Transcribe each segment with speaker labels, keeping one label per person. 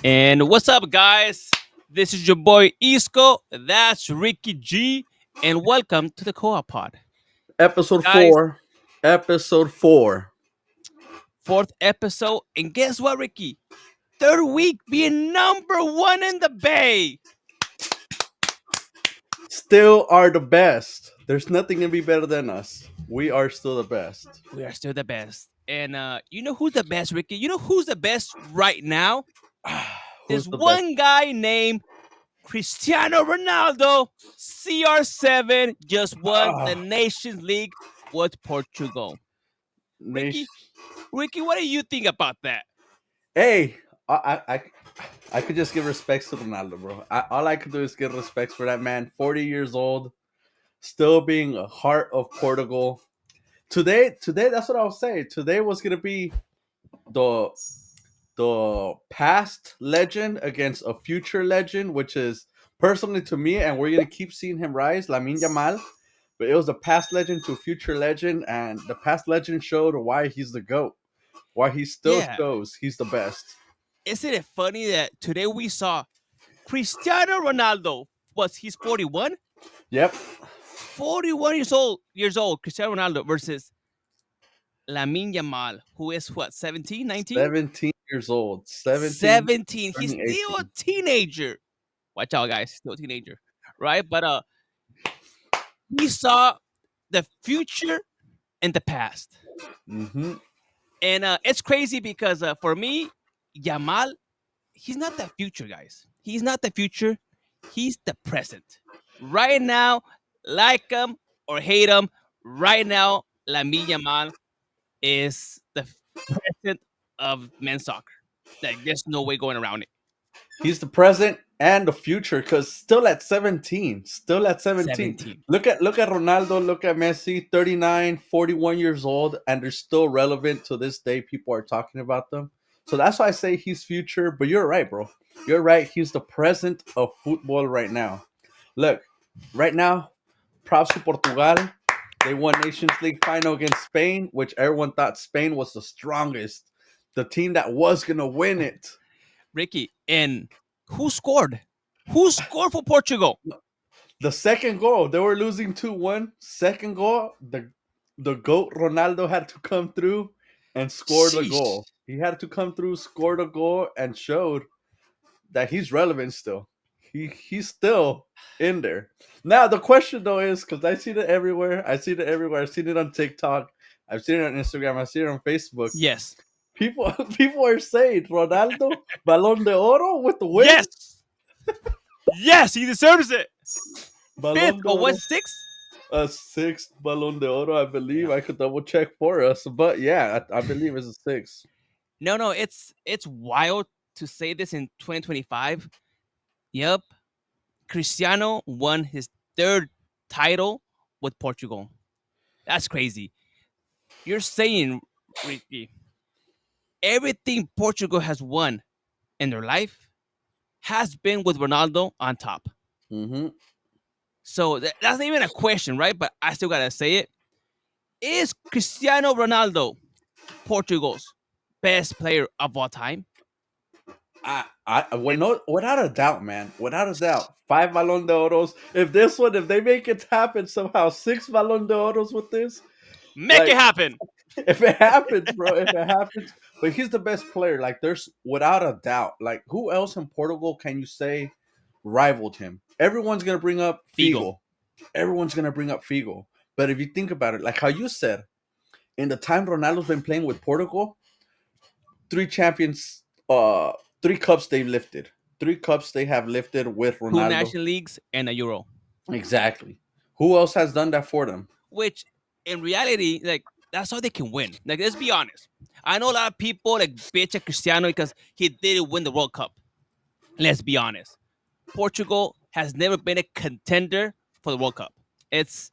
Speaker 1: And what's up, guys? This is your boy Isco. That's Ricky G. And welcome to the Co-op Pod.
Speaker 2: Episode
Speaker 1: Guys,
Speaker 2: 4. Episode 4.
Speaker 1: fourth episode. And guess what, Ricky? Third week being number one in the Bay.
Speaker 2: Still are the best. There's nothing can be better than us. We are still the best.
Speaker 1: We are still the best. And you know who's the best, Ricky? You know who's the best right now?
Speaker 2: Who's
Speaker 1: There's
Speaker 2: the best?
Speaker 1: one guy named Cristiano Ronaldo, CR7, just won the
Speaker 2: Ah,
Speaker 1: Nations League with Portugal. Ricky,
Speaker 2: nation.
Speaker 1: Ricky, what do you think about that?
Speaker 2: Hey, I could just give respects to Ronaldo, bro. All I could do is give respects for that man. 40 years old, still being a heart of Portugal. Today, that's what I was saying. Today was gonna be the the past legend against a future legend, which is personally to me, and we're gonna keep seeing him rise, Lamine Yamal. But it was a past legend to a future legend, and the past legend showed why he's the GOAT, why he still
Speaker 1: Yeah.
Speaker 2: shows he's the best.
Speaker 1: Isn't it funny that today we saw Cristiano Ronaldo was he's 41?
Speaker 2: Yep,
Speaker 1: 41 years old, Cristiano Ronaldo versus Lamine Yamal, who is what, 17, 19?
Speaker 2: 17 years old, 17
Speaker 1: 17. He's
Speaker 2: turning
Speaker 1: still a
Speaker 2: 18.
Speaker 1: teenager. Watch out, guys. Still a teenager. Right? But we saw the future and the past.
Speaker 2: Mm-hmm.
Speaker 1: And it's crazy because for me, Yamal, he's not the future, guys. He's not the future. He's the present. Right now, like him or hate him, right now, Lamine Yamal is the present of men's soccer. Like, there's no way going around it.
Speaker 2: He's the present and the future because still at 17, still at 17.
Speaker 1: 17.
Speaker 2: Look at Ronaldo, look at Messi, 39, 41 years old, and they're still relevant to this day. People are talking about them. So that's why I say he's future. But you're right, bro. You're right. He's the present of football right now. Look, right now, props to Portugal. They won Nations League final against Spain, which everyone thought Spain was the strongest, the team that was gonna win it.
Speaker 1: Ricky, and who scored? Who scored for Portugal?
Speaker 2: The second goal, they were losing 2-1. Second goal, the GOAT Ronaldo had to come through and score the
Speaker 1: Sheesh.
Speaker 2: goal. He had to come through, score the goal, and showed that he's relevant still. He's still in there. Now the question though is because I see it everywhere. I see it everywhere. I've seen it on TikTok. I've seen it on Instagram. I've seen it on Facebook.
Speaker 1: Yes.
Speaker 2: People people are saying Ronaldo Ballon de Oro with the win.
Speaker 1: Yes. Yes, he deserves it. Fifth
Speaker 2: Ballon de
Speaker 1: or what,
Speaker 2: Oro.
Speaker 1: sixth?
Speaker 2: A sixth Ballon de Oro, I believe. I could double check for us, but yeah, I believe it's a six.
Speaker 1: No, it's wild to say this in 2025. Yep. Cristiano won his third title with Portugal. That's crazy. You're saying, Ricky, everything Portugal has won in their life has been with Ronaldo on top.
Speaker 2: Mm-hmm.
Speaker 1: So that's not even a question, right? But I still gotta say it. Is Cristiano Ronaldo Portugal's best player of all time?
Speaker 2: Without a doubt, man, without a doubt, five Ballon de Oros. If they make it happen somehow, six Ballon de Oros with this,
Speaker 1: Make it
Speaker 2: like,
Speaker 1: happen.
Speaker 2: if it happens, bro, if it happens, but he's the best player. Like, there's without a doubt. Like, who else in Portugal can you say rivaled him? Everyone's gonna bring up
Speaker 1: Figo.
Speaker 2: Figo. Everyone's gonna bring up Figo. But if you think about it, like how you said, in the time Ronaldo's been playing with Portugal, three champions, three cups they've lifted. Three cups they have lifted with
Speaker 1: Two
Speaker 2: Ronaldo.
Speaker 1: national leagues and a Euro.
Speaker 2: Exactly. Who else has done that for them?
Speaker 1: Which in reality, like that's how they can win. Like let's be honest. I know a lot of people like bitch at Cristiano because he didn't win the World Cup. Let's be honest. Portugal has never been a contender for the World Cup. It's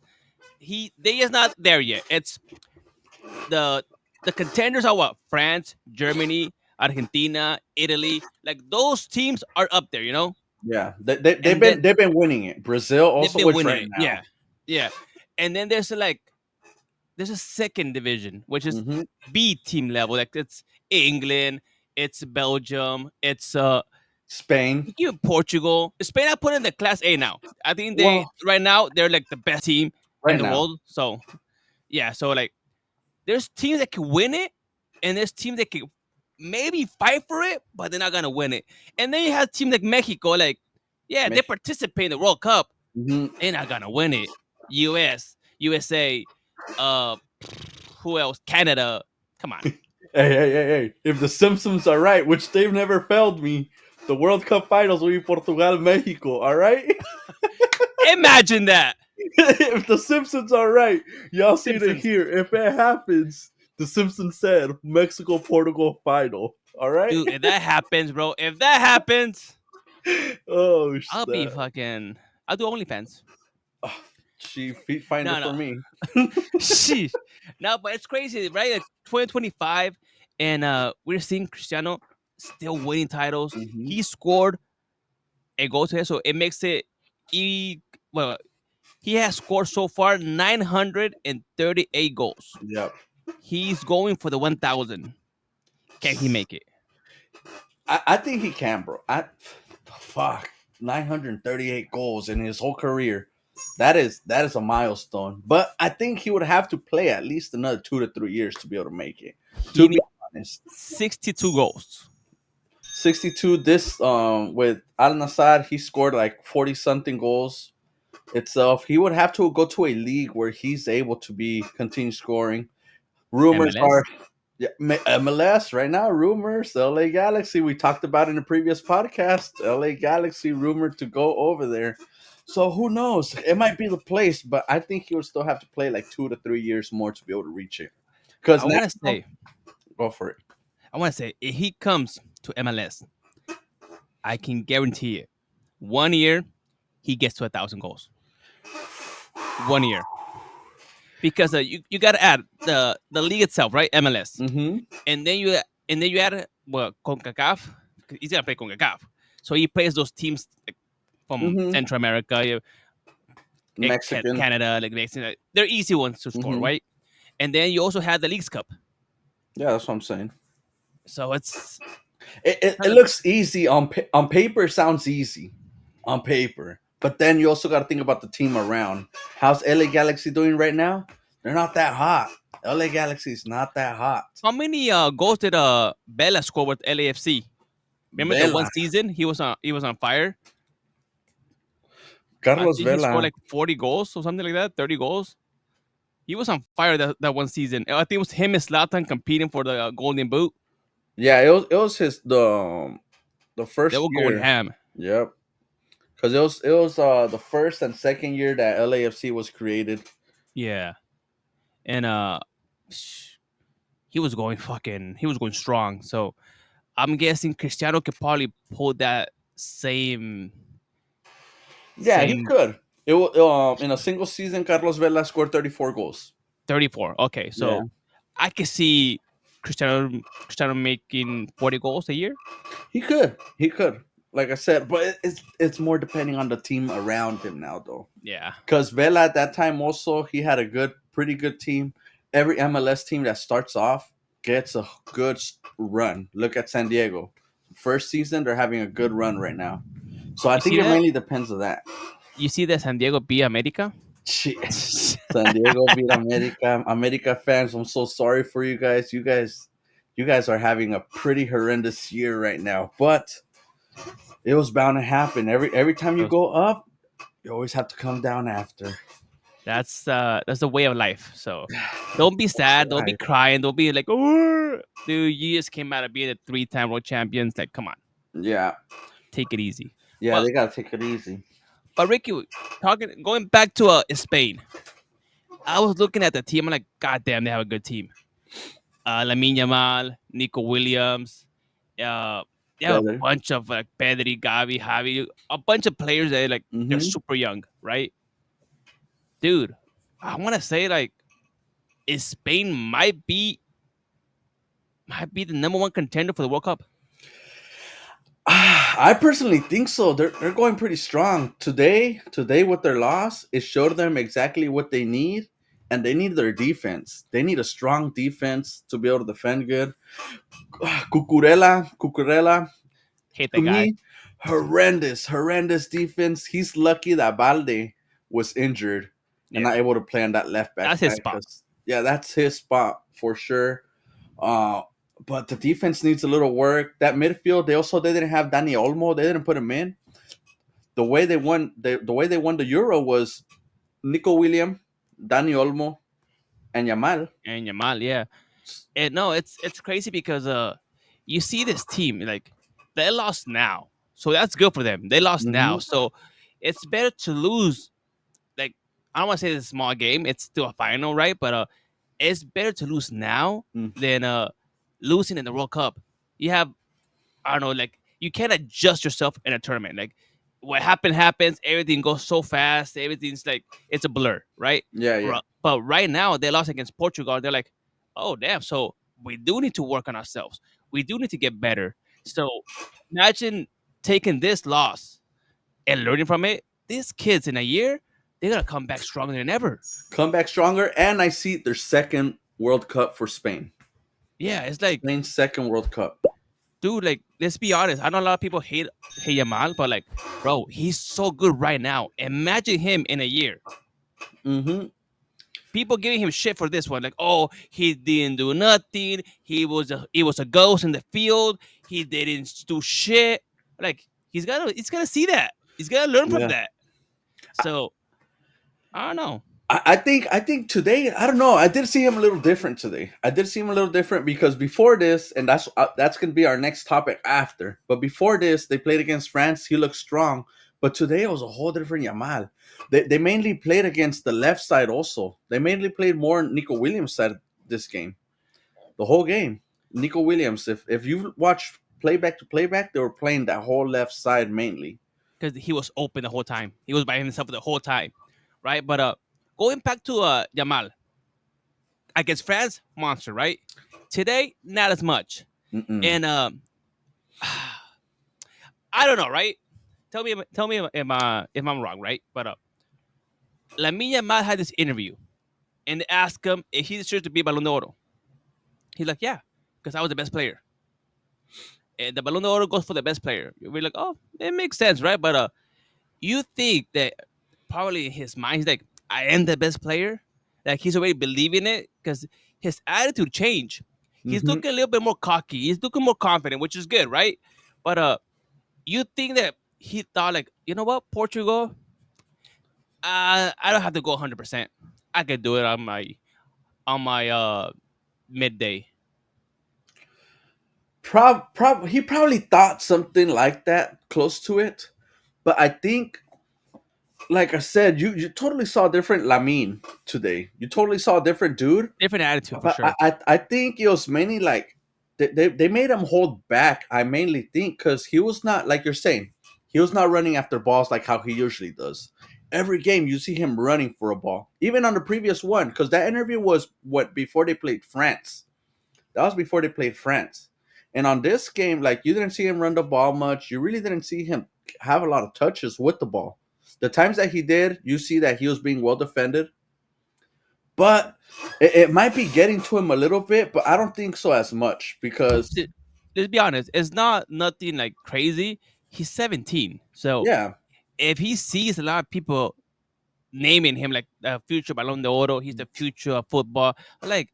Speaker 1: they is not there yet. It's the the contenders are what? France, Germany, Argentina, Italy. Like those teams are up there, you know?
Speaker 2: Yeah, they've
Speaker 1: And then
Speaker 2: been winning it. Brazil
Speaker 1: they've
Speaker 2: also,
Speaker 1: been
Speaker 2: which
Speaker 1: winning
Speaker 2: right
Speaker 1: it.
Speaker 2: now.
Speaker 1: Yeah. Yeah. And then there's a second division, which is
Speaker 2: Hmm.
Speaker 1: B team level. Like it's England, it's Belgium, it's
Speaker 2: Spain.
Speaker 1: even Portugal. Spain I put in the class A now. I think they
Speaker 2: Well,
Speaker 1: right now they're like the best team in
Speaker 2: right
Speaker 1: the
Speaker 2: now.
Speaker 1: world. So yeah, so like there's teams that can win it, and there's teams that can maybe fight for it, but they're not gonna win it. And then you have teams like Mexico, like yeah, they participate in the World Cup,
Speaker 2: Mhm.
Speaker 1: they're not gonna win it. US, USA, uh, who else? Canada. Come on.
Speaker 2: Hey. If the Simpsons are right, which they've never failed me, the World Cup finals will be Portugal, Mexico. All right.
Speaker 1: Imagine that.
Speaker 2: If the Simpsons are right, y'all see it
Speaker 1: Simpsons.
Speaker 2: here. If it happens, the Simpsons said Mexico, Portugal final. All right.
Speaker 1: Dude, if that happens, bro, if that happens,
Speaker 2: Oh,
Speaker 1: I'll be
Speaker 2: snap.
Speaker 1: fucking. I'll do OnlyFans.
Speaker 2: Oh, she feet finder
Speaker 1: No,
Speaker 2: for
Speaker 1: no,
Speaker 2: me.
Speaker 1: sheesh. No, but it's crazy, right? Like 2025, and we're seeing Cristiano still winning titles.
Speaker 2: Hmm.
Speaker 1: He scored a goal today, so it makes it. He well, he has scored so far 938 goals.
Speaker 2: Yep.
Speaker 1: He's going for the 1,000. Can he make it?
Speaker 2: I think he can, bro. Fuck 938 goals in his whole career. That is a milestone. But I think he would have to play at least another 2 to 3 years to be able to make it.
Speaker 1: He
Speaker 2: To be
Speaker 1: needs
Speaker 2: honest,
Speaker 1: 62 goals.
Speaker 2: 62. This with Al Nassr, he scored like 40 something goals itself. He would have to go to a league where he's able to be continue scoring. Rumors are,
Speaker 1: MLS.
Speaker 2: yeah, MLS right now. Rumors, LA Galaxy. We talked about in the previous podcast. LA Galaxy rumored to go over there. So who knows? It might be the place, but I think he would still have to play like 2 to 3 years more to be able to reach it. Because
Speaker 1: I
Speaker 2: now,
Speaker 1: want to say,
Speaker 2: go for it.
Speaker 1: if he comes to MLS, I can guarantee it. 1 year, he gets to 1,000 goals. 1 year, because you got to add the league itself, right? MLS,
Speaker 2: Mm-hmm.
Speaker 1: and then you add Concacaf. He's gonna play Concacaf, so he plays those teams like, from
Speaker 2: Mm-hmm.
Speaker 1: Central America,
Speaker 2: Mexican.
Speaker 1: Canada, like Mexico. They're easy ones to score,
Speaker 2: Mm-hmm.
Speaker 1: right? And then you also have the Leagues Cup,
Speaker 2: Yeah, that's what I'm saying.
Speaker 1: so it's
Speaker 2: It looks easy on paper. Sounds easy on paper, but then you also got to think about the team around. How's LA Galaxy doing right now? They're not that hot. LA Galaxy is not that hot.
Speaker 1: how many goals did Bella score with LAFC? Remember the one
Speaker 2: Vela,
Speaker 1: season he was on fire. I
Speaker 2: Carlos
Speaker 1: think he scored
Speaker 2: Vela.
Speaker 1: like 40 goals or something like that, 30 goals. He was on fire that one season. I think it was him and Zlatan competing for the Golden Boot.
Speaker 2: Yeah, it was his the
Speaker 1: They
Speaker 2: first
Speaker 1: were going
Speaker 2: year.
Speaker 1: ham.
Speaker 2: Yep, because it was the first and second year that LAFC was created.
Speaker 1: Yeah, and he was going strong. So I'm guessing Cristiano could probably pull that same
Speaker 2: Yeah, he
Speaker 1: same
Speaker 2: could. In a single season, Carlos Vela scored 34 goals.
Speaker 1: 34. Okay,
Speaker 2: Yeah.
Speaker 1: so I could see Cristiano making 40 goals a year.
Speaker 2: He could. He could. Like I said, but it's more depending on the team around him now, though.
Speaker 1: Yeah.
Speaker 2: Because Vela at that time also he had a pretty good team. Every MLS team that starts off gets a good run. Look at San Diego. First season, they're having a good run right now. So I
Speaker 1: You
Speaker 2: think
Speaker 1: see
Speaker 2: it
Speaker 1: that?
Speaker 2: mainly depends on that.
Speaker 1: You see that San Diego beat America?
Speaker 2: Shit. San Diego beat America. America fans, I'm so sorry for you guys. You guys are having a pretty horrendous year right now. But it was bound to happen. Every time you go up, you always have to come down after.
Speaker 1: That's the way of life. So don't be
Speaker 2: That's
Speaker 1: sad. Don't be
Speaker 2: life.
Speaker 1: crying. Don't be like, oh, dude, you just came out of being a three-time world champions. Like, come on,
Speaker 2: Yeah,
Speaker 1: take it easy.
Speaker 2: yeah,
Speaker 1: But
Speaker 2: they gotta take it easy.
Speaker 1: Ricky, going back to Spain, I was looking at the team. I'm like, God damn, they have a good team. Lamine Yamal, Nico Williams. Uh, they have a
Speaker 2: Better.
Speaker 1: bunch of like Pedri, Gavi, Javi, a bunch of players that like they're
Speaker 2: Mm-hmm.
Speaker 1: super young, right? Dude, I want to say like, Spain might be the number one contender for the World Cup.
Speaker 2: I personally think so. They're going pretty strong today. Today with their loss, it showed them exactly what they need, and they need their defense. They need a strong defense to be able to defend good. Cucurella,
Speaker 1: Hate
Speaker 2: to
Speaker 1: that guy.
Speaker 2: me, horrendous defense. He's lucky that Balde was injured and
Speaker 1: Yeah,
Speaker 2: not able to play on that left back
Speaker 1: that's his
Speaker 2: side
Speaker 1: spot.
Speaker 2: because yeah, that's his spot for sure. Uh, but the defense needs a little work. That midfield, they didn't have Dani Olmo. They didn't put him in. The way they won the Euro was Nico William, Dani Olmo, and Yamal.
Speaker 1: And Yamal, yeah. And no, it's crazy because you see this team like they lost now, so that's good for them. They lost now,
Speaker 2: Hmm.
Speaker 1: so it's better to lose. Like I don't want to say it's a small game; it's still a final, right? But it's better to lose now than losing in the World Cup. You have I don't know, like you can't adjust yourself in a tournament. Like what happens. Everything goes so fast. Everything's like it's a blur, right?
Speaker 2: Yeah, yeah.
Speaker 1: But right now they lost against Portugal. They're like, oh damn. So we do need to work on ourselves. We do need to get better. So imagine taking this loss and learning from it. These kids in a year, they're gonna come back stronger than ever.
Speaker 2: Come back stronger, and I see their second World Cup for Spain.
Speaker 1: Yeah, it's like,
Speaker 2: Spain's second World Cup.
Speaker 1: dude, like let's be honest. I know a lot of people hate Yamal, but like, bro, he's so good right now. Imagine him in a year.
Speaker 2: Hmm.
Speaker 1: People giving him shit for this one, like, oh, he didn't do nothing. He was a ghost in the field. He didn't do shit. Like he's gonna see that. He's gonna learn from
Speaker 2: Yeah.
Speaker 1: that. So I don't know.
Speaker 2: I think today I don't know. I did see him a little different today. I did see him a little different because before this, and that's gonna be our next topic after. But before this, they played against France. He looked strong. But today it was a whole different Yamal. They mainly played against the left side. Also, they mainly played more Nico Williams side this game. The whole game, Nico Williams. If you watch playback to playback, they were playing that whole left side mainly.
Speaker 1: Because he was open the whole time. He was by himself the whole time, right? But going back to Yamal against France, monster, right? Today, not as much.
Speaker 2: Mm-mm.
Speaker 1: And I don't know, right? Tell me if I'm wrong, right? But Lamine Yamal had this interview, and they asked him if he deserves to be Ballon d'Oro. He's like, yeah, because I was the best player. And the Ballon d'Oro goes for the best player. We're like, oh, it makes sense, right? But you think that probably in his mind, he's like, I am the best player. Like he's already believing it because his attitude changed. He's
Speaker 2: Mm-hmm.
Speaker 1: looking a little bit more cocky. He's looking more confident, which is good, right? But you think that he thought like, you know what, Portugal, I don't have to go 100%. I could do it on my midday.
Speaker 2: He probably thought something like that, close to it. But I think, like I said, you totally saw a different Lamine today. You totally saw a different dude.
Speaker 1: Different attitude for
Speaker 2: But
Speaker 1: sure.
Speaker 2: I think it was mainly like they made him hold back. I mainly think because he was not like you're saying, he was not running after balls like how he usually does. Every game you see him running for a ball, even on the previous one, because that interview was what before they played France. That was before they played France. And on this game, like you didn't see him run the ball much. You really didn't see him have a lot of touches with the ball. The times that he did, you see that he was being well defended. But it might be getting to him a little bit, but I don't think so as much because
Speaker 1: Th- Let's be honest, it's not nothing like crazy. He's 17, so
Speaker 2: yeah.
Speaker 1: if he sees a lot of people naming him like the future Ballon d'Oro, he's the future of football. Like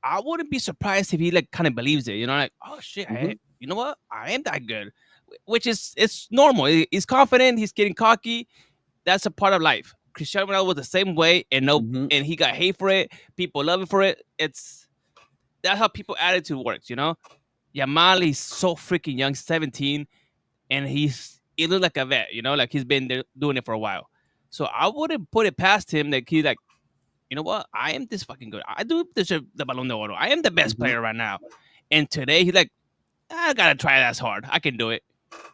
Speaker 1: I wouldn't be surprised if he like kind of believes it. You know, like oh shit,
Speaker 2: Hmm.
Speaker 1: you know what, I am that good, which is it's normal. He's confident. He's getting cocky. That's a part of life. Cristiano Ronaldo was the same way, and no,
Speaker 2: Hmm.
Speaker 1: and he got hate for it. People love him for it. It's that's how people attitude works. You know, Yamal is so freaking young, 17, and he looks like a vet. You know, like he's been there doing it for a while. So I wouldn't put it past him that he's like, you know what? I am this fucking good. I do deserve the Ballon d'Oro. I am the best
Speaker 2: Hmm.
Speaker 1: player right now. And today he's like, I gotta try that hard. I can do it.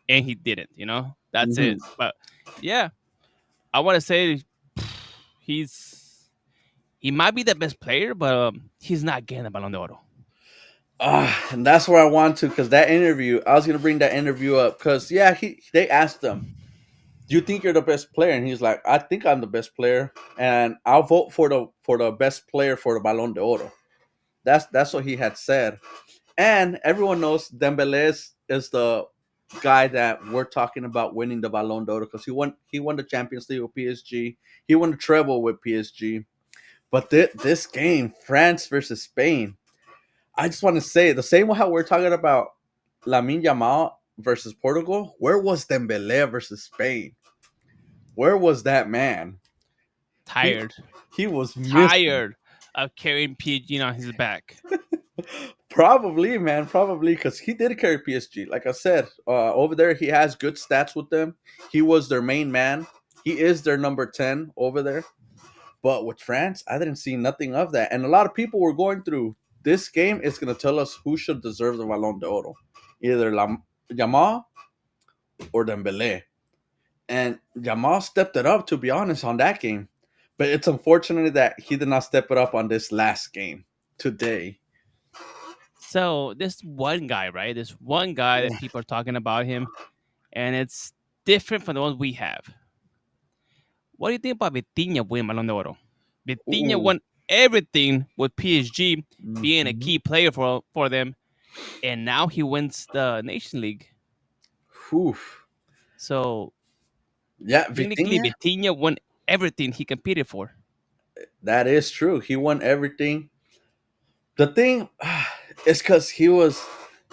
Speaker 1: And he didn't, you know? That's
Speaker 2: Hmm.
Speaker 1: it. But yeah, I wanna say he's he might be the best player, but he's not getting the Ballon d'Oro.
Speaker 2: And that's where I want to because that interview, I was gonna bring that interview up because yeah, they asked him. "Do you think you're the best player?" And he's like, "I think I'm the best player, and I'll vote for the best player for the Ballon de Oro." That's what he had said. And everyone knows Dembele is the guy that we're talking about winning the Ballon d'Or because he won the Champions League with PSG. He won the treble with PSG. But this game, France versus Spain, I just want to say the same way how we're talking about Lamine Yamal versus Portugal. Where was Dembele versus Spain? Where was that man? He
Speaker 1: Tired,
Speaker 2: he was missing.
Speaker 1: tired of carrying PG on his back.
Speaker 2: Probably, man, probably because he did carry PSG. Like I said, over there he has good stats with them. He was their main man. He is their number 10 over there. But with France, I didn't see nothing of that. And a lot of people were going through this game. Is going to tell us who should deserve the Ballon d'Oro, either Yamal or Dembele. And Yamal stepped it up, to be honest, on that game. But it's unfortunate that he did not step it up on this last game today.
Speaker 1: So this one guy, right? This one guy that people are talking about him, and it's different from the ones we have. What do you think about Vitinha winning Ballon d'Oro? Vitinha
Speaker 2: Ooh.
Speaker 1: won everything with PSG, being a
Speaker 2: Mhm.
Speaker 1: key player for them, and now he wins the Nation League.
Speaker 2: Oof.
Speaker 1: So
Speaker 2: Yeah,
Speaker 1: technically,
Speaker 2: Vitinha,
Speaker 1: Vitinha won everything he competed for.
Speaker 2: that is true. He won everything. The thing is because he was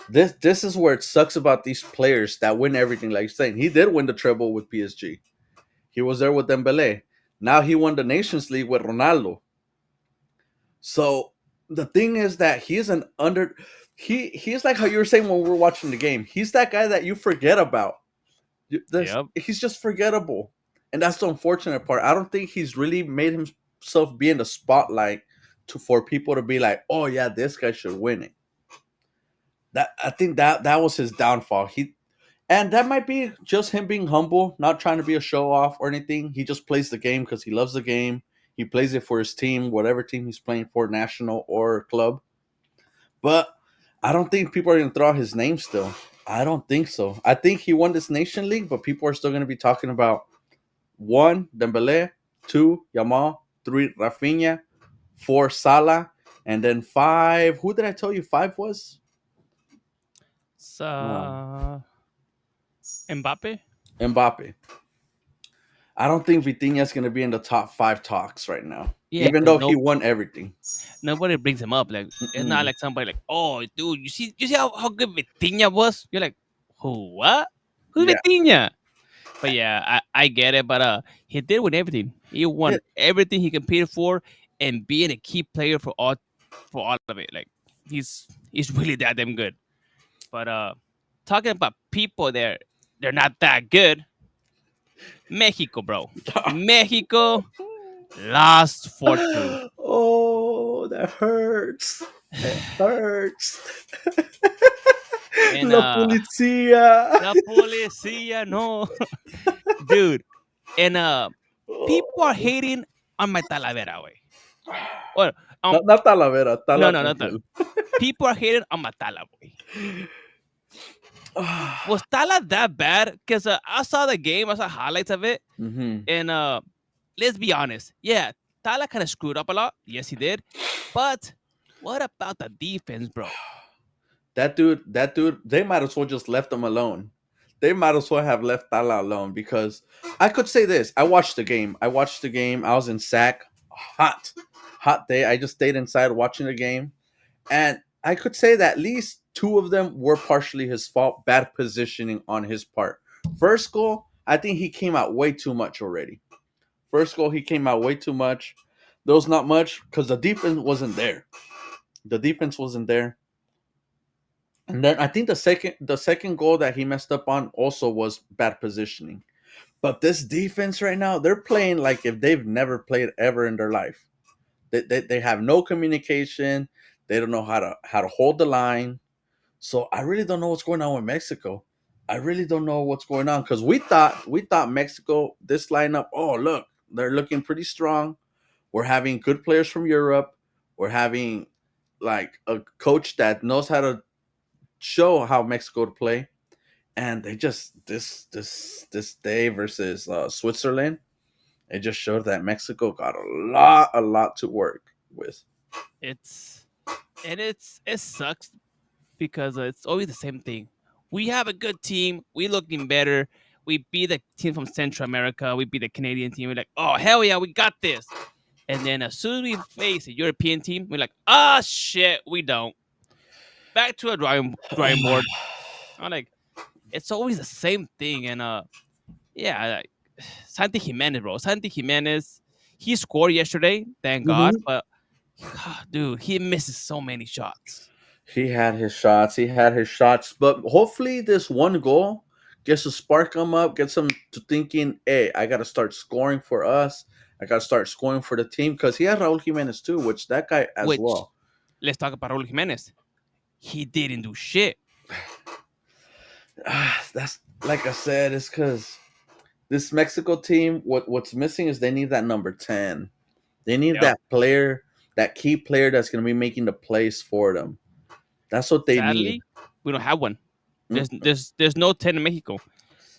Speaker 2: this. This is where it sucks about these players that win everything. Like you're saying, he did win the treble with PSG. He was there with Dembele. Now he won the Nations League with Ronaldo. So the thing is that he's an under. He's like how you were saying when we were watching the game. He's that guy that you forget about.
Speaker 1: Yep.
Speaker 2: He's just forgettable, and that's the unfortunate part. I don't think he's really made himself be in the spotlight to for people to be like, "Oh yeah, this guy should win it." That I think that was his downfall. And that might be just him being humble, not trying to be a show off or anything. He just plays the game because he loves the game. He plays it for his team, whatever team he's playing for, national or club. But I don't think people are going to throw out his name still. I don't think so. I think he won this Nation League, but people are still going to be talking about one, Dembele, two, Yamal, three, Rafinha, four, Salah, and then five. Who did I tell you five was? Um,
Speaker 1: So Mbappe.
Speaker 2: Mbappe. I don't think Vitinha's going to be in the top five talks right now,
Speaker 1: Yeah,
Speaker 2: even
Speaker 1: because
Speaker 2: though he won everything.
Speaker 1: nobody brings him up. Like it's not
Speaker 2: Mm-mm.
Speaker 1: like somebody like, oh, dude, you see how good Vitinha was? You're like, who? What? Who's
Speaker 2: Yeah.
Speaker 1: Vitinha? But yeah, I get it. But he did win everything. He
Speaker 2: Yeah.
Speaker 1: won everything he competed for, and being a key player for all of it. Like he's really that damn good. But talking about people there, they're not that good. Mexico, bro. Mexico lost 4-2.
Speaker 2: Oh, that hurts. It hurts.
Speaker 1: And
Speaker 2: La policía.
Speaker 1: la policía, no. Dude. And people are hating on my Talavera, way. Well,
Speaker 2: Not Talavera,
Speaker 1: no,
Speaker 2: Tala
Speaker 1: no, not that.
Speaker 2: Ángel.
Speaker 1: People are hating on my Tala, boy. Was Tala that bad? Because I saw the game, I saw highlights of it,
Speaker 2: Mhm.
Speaker 1: and let's be honest. Yeah, Tala kind of screwed up a lot. Yes, he did. But what about the defense, bro?
Speaker 2: That dude, they might as well just left him alone. They might as well have left Tala alone because I could say this. I watched the game. I was in sack. Hot day. I just stayed inside watching the game. And I could say that at least two of them were partially his fault, bad positioning on his part. First goal, I think he came out way too much already. First goal, he came out way too much. There was not much because the defense wasn't there. The defense wasn't there. And then I think the second goal that he messed up on also was bad positioning. But this defense right now, they're playing like if they've never played ever in their life. They have no communication. They don't know how to hold the line. So I really don't know what's going on with Mexico. I really don't know what's going on because we thought Mexico this lineup. Oh look, they're looking pretty strong. We're having good players from Europe. We're having like a coach that knows how to show how Mexico to play. and they just this day versus Switzerland, it just showed that Mexico got a lot to work with.
Speaker 1: It's it sucks because it's always the same thing. We have a good team. We looking better. We beat the team from Central America. We beat the Canadian team. We're like, oh hell yeah, we got this. And then as soon as we face a European team, we're like, ah shit, we don't. Back to a drawing board. I'm like, it's always the same thing. And yeah, like, Santi Jimenez, bro. Santi Jimenez, he scored yesterday, thank God.
Speaker 2: Mhm.
Speaker 1: But dude, he misses so many shots.
Speaker 2: He had his shots. He had his shots. But hopefully, this one goal gets to spark him up, gets him to thinking, hey, I got to start scoring for us. I got to start scoring for the team because he has Raul Jimenez too, which that guy as
Speaker 1: Which,
Speaker 2: well.
Speaker 1: let's talk about Raul Jimenez. He didn't do shit.
Speaker 2: That's like I said, it's because this Mexico team, what's missing is they need that number 10. They need
Speaker 1: Yep.
Speaker 2: that player, that key player that's going to be making the plays for them. That's what they need.
Speaker 1: Sadly, we don't have one.
Speaker 2: Mm,
Speaker 1: There's no 10 in Mexico.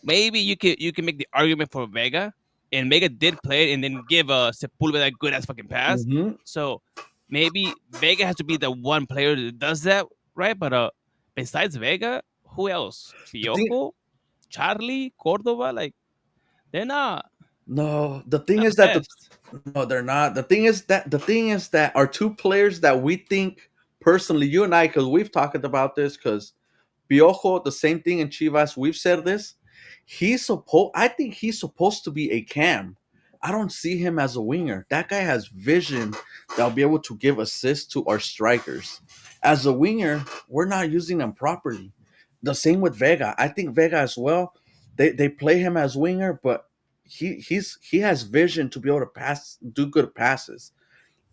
Speaker 1: Maybe you can make the argument for Vega, and Vega did play it and then give Sepulveda a good ass fucking pass.
Speaker 2: mhm.
Speaker 1: So maybe Vega has to be the one player that does that, right? But besides Vega, who else?
Speaker 2: The thing,
Speaker 1: Piojo, Charlie, Cordova, like they're
Speaker 2: no, the thing
Speaker 1: not the
Speaker 2: is that
Speaker 1: best.
Speaker 2: no, they're not. The thing is that our two players that we think personally, you and I, because we've talked about this, because Piojo, the same thing in Chivas. We've said this. I think he's supposed to be a cam. I don't see him as a winger. That guy has vision that'll be able to give assists to our strikers. As a winger, we're not using him properly. The same with Vega. I think Vega as well. They play him as winger, but he has vision to be able to pass, do good passes.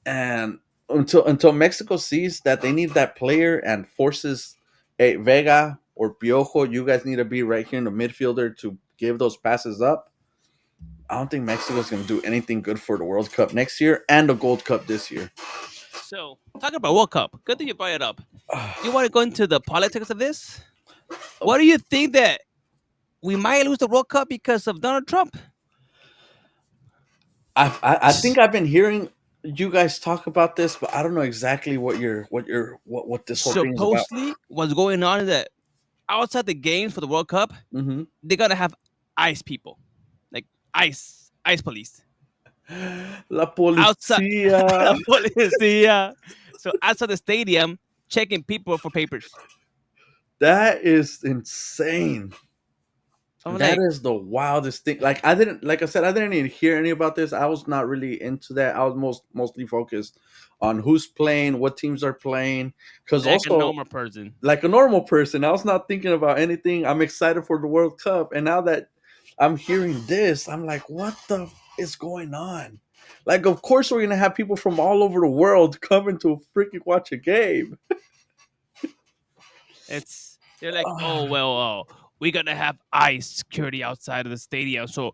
Speaker 2: And until Mexico sees that they need that player and forces a Vega or Piojo, you guys need to be right here in the midfielder to give those passes up. I don't think Mexico's going to do anything good for the World Cup next year and the Gold Cup this year.
Speaker 1: So talking about World Cup, good thing you brought it up. You want to go into the politics of this? What do you think that we might lose the World Cup because of Donald Trump?
Speaker 2: I think I've been hearing you guys talk about this, but I don't know exactly what this whole thing is about.
Speaker 1: Supposedly, what's going on is that outside the games for the World Cup,
Speaker 2: Hmm.
Speaker 1: they're gonna have ICE people, like ICE police
Speaker 2: La
Speaker 1: outside
Speaker 2: policía.
Speaker 1: the police. Yeah. So outside the stadium, checking people for papers.
Speaker 2: That is insane.
Speaker 1: I'm
Speaker 2: That
Speaker 1: like,
Speaker 2: is the wildest thing. Like I didn't, like I said, I didn't even hear any about this. I was not really into that. I was mostly focused on who's playing, what teams are playing, because
Speaker 1: like a
Speaker 2: also
Speaker 1: normal person.
Speaker 2: like a normal person, I was not thinking about anything. I'm excited for the World Cup, and now that I'm hearing this, I'm like, what the is going on? Like, of course, we're gonna have people from all over the world coming to freaking watch a game.
Speaker 1: It's they're like, oh well, we're gonna have ICE security outside of the stadium, so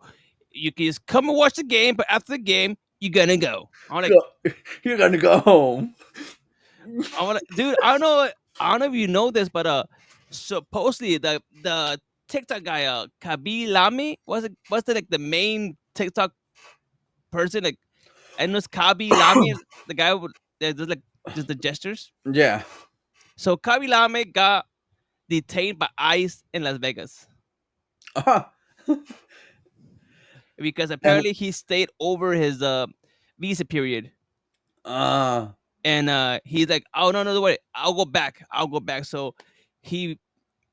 Speaker 1: you can just come and watch the game, but after the game, you're gonna go. I'm like,
Speaker 2: You're gonna go home.
Speaker 1: dude, I don't know if you know this, but supposedly the TikTok guy, Kabi Lami, was it like the main TikTok person? Like, and was Kabi Lami the guy that does like just the gestures?
Speaker 2: Yeah.
Speaker 1: So Kabi Lami got detained by ICE in Las Vegas
Speaker 2: Uh-huh.
Speaker 1: because
Speaker 2: And
Speaker 1: apparently he stayed over his visa period.
Speaker 2: uh
Speaker 1: And he's like, oh no, no, don't worry, I'll go back. So he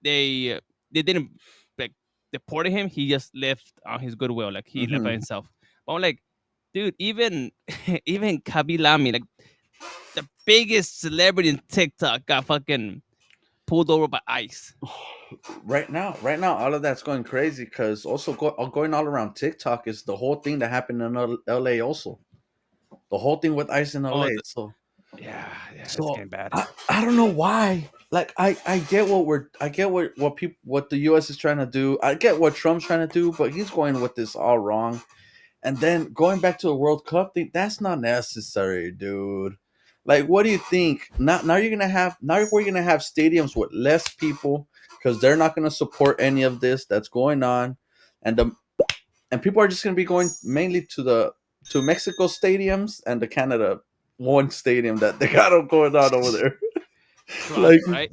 Speaker 1: they they didn't like deported him. He just left on his goodwill, like he left by
Speaker 2: mhm.
Speaker 1: himself. But I'm like, dude, even even Kabilami, like the biggest celebrity in TikTok, got fucking pulled over by ICE.
Speaker 2: Right now, all of that's going crazy because also going all around TikTok is the whole thing that happened in LA. Also, the whole thing with Ice in
Speaker 1: Oh,
Speaker 2: LA.
Speaker 1: yeah, yeah, it's
Speaker 2: So
Speaker 1: getting bad.
Speaker 2: I don't know why. Like I get I get what the US is trying to do. I get what Trump's trying to do, but he's going with this all wrong. And then going back to the World Cup thing, that's not necessary, dude. Like, what do you think? Now we're gonna have stadiums with less people. because they're not going to support any of this that's going on, and the and people are just going to be going mainly to Mexico stadiums and the Canada one stadium that they got going on over there.
Speaker 1: Toronto,
Speaker 2: like
Speaker 1: right?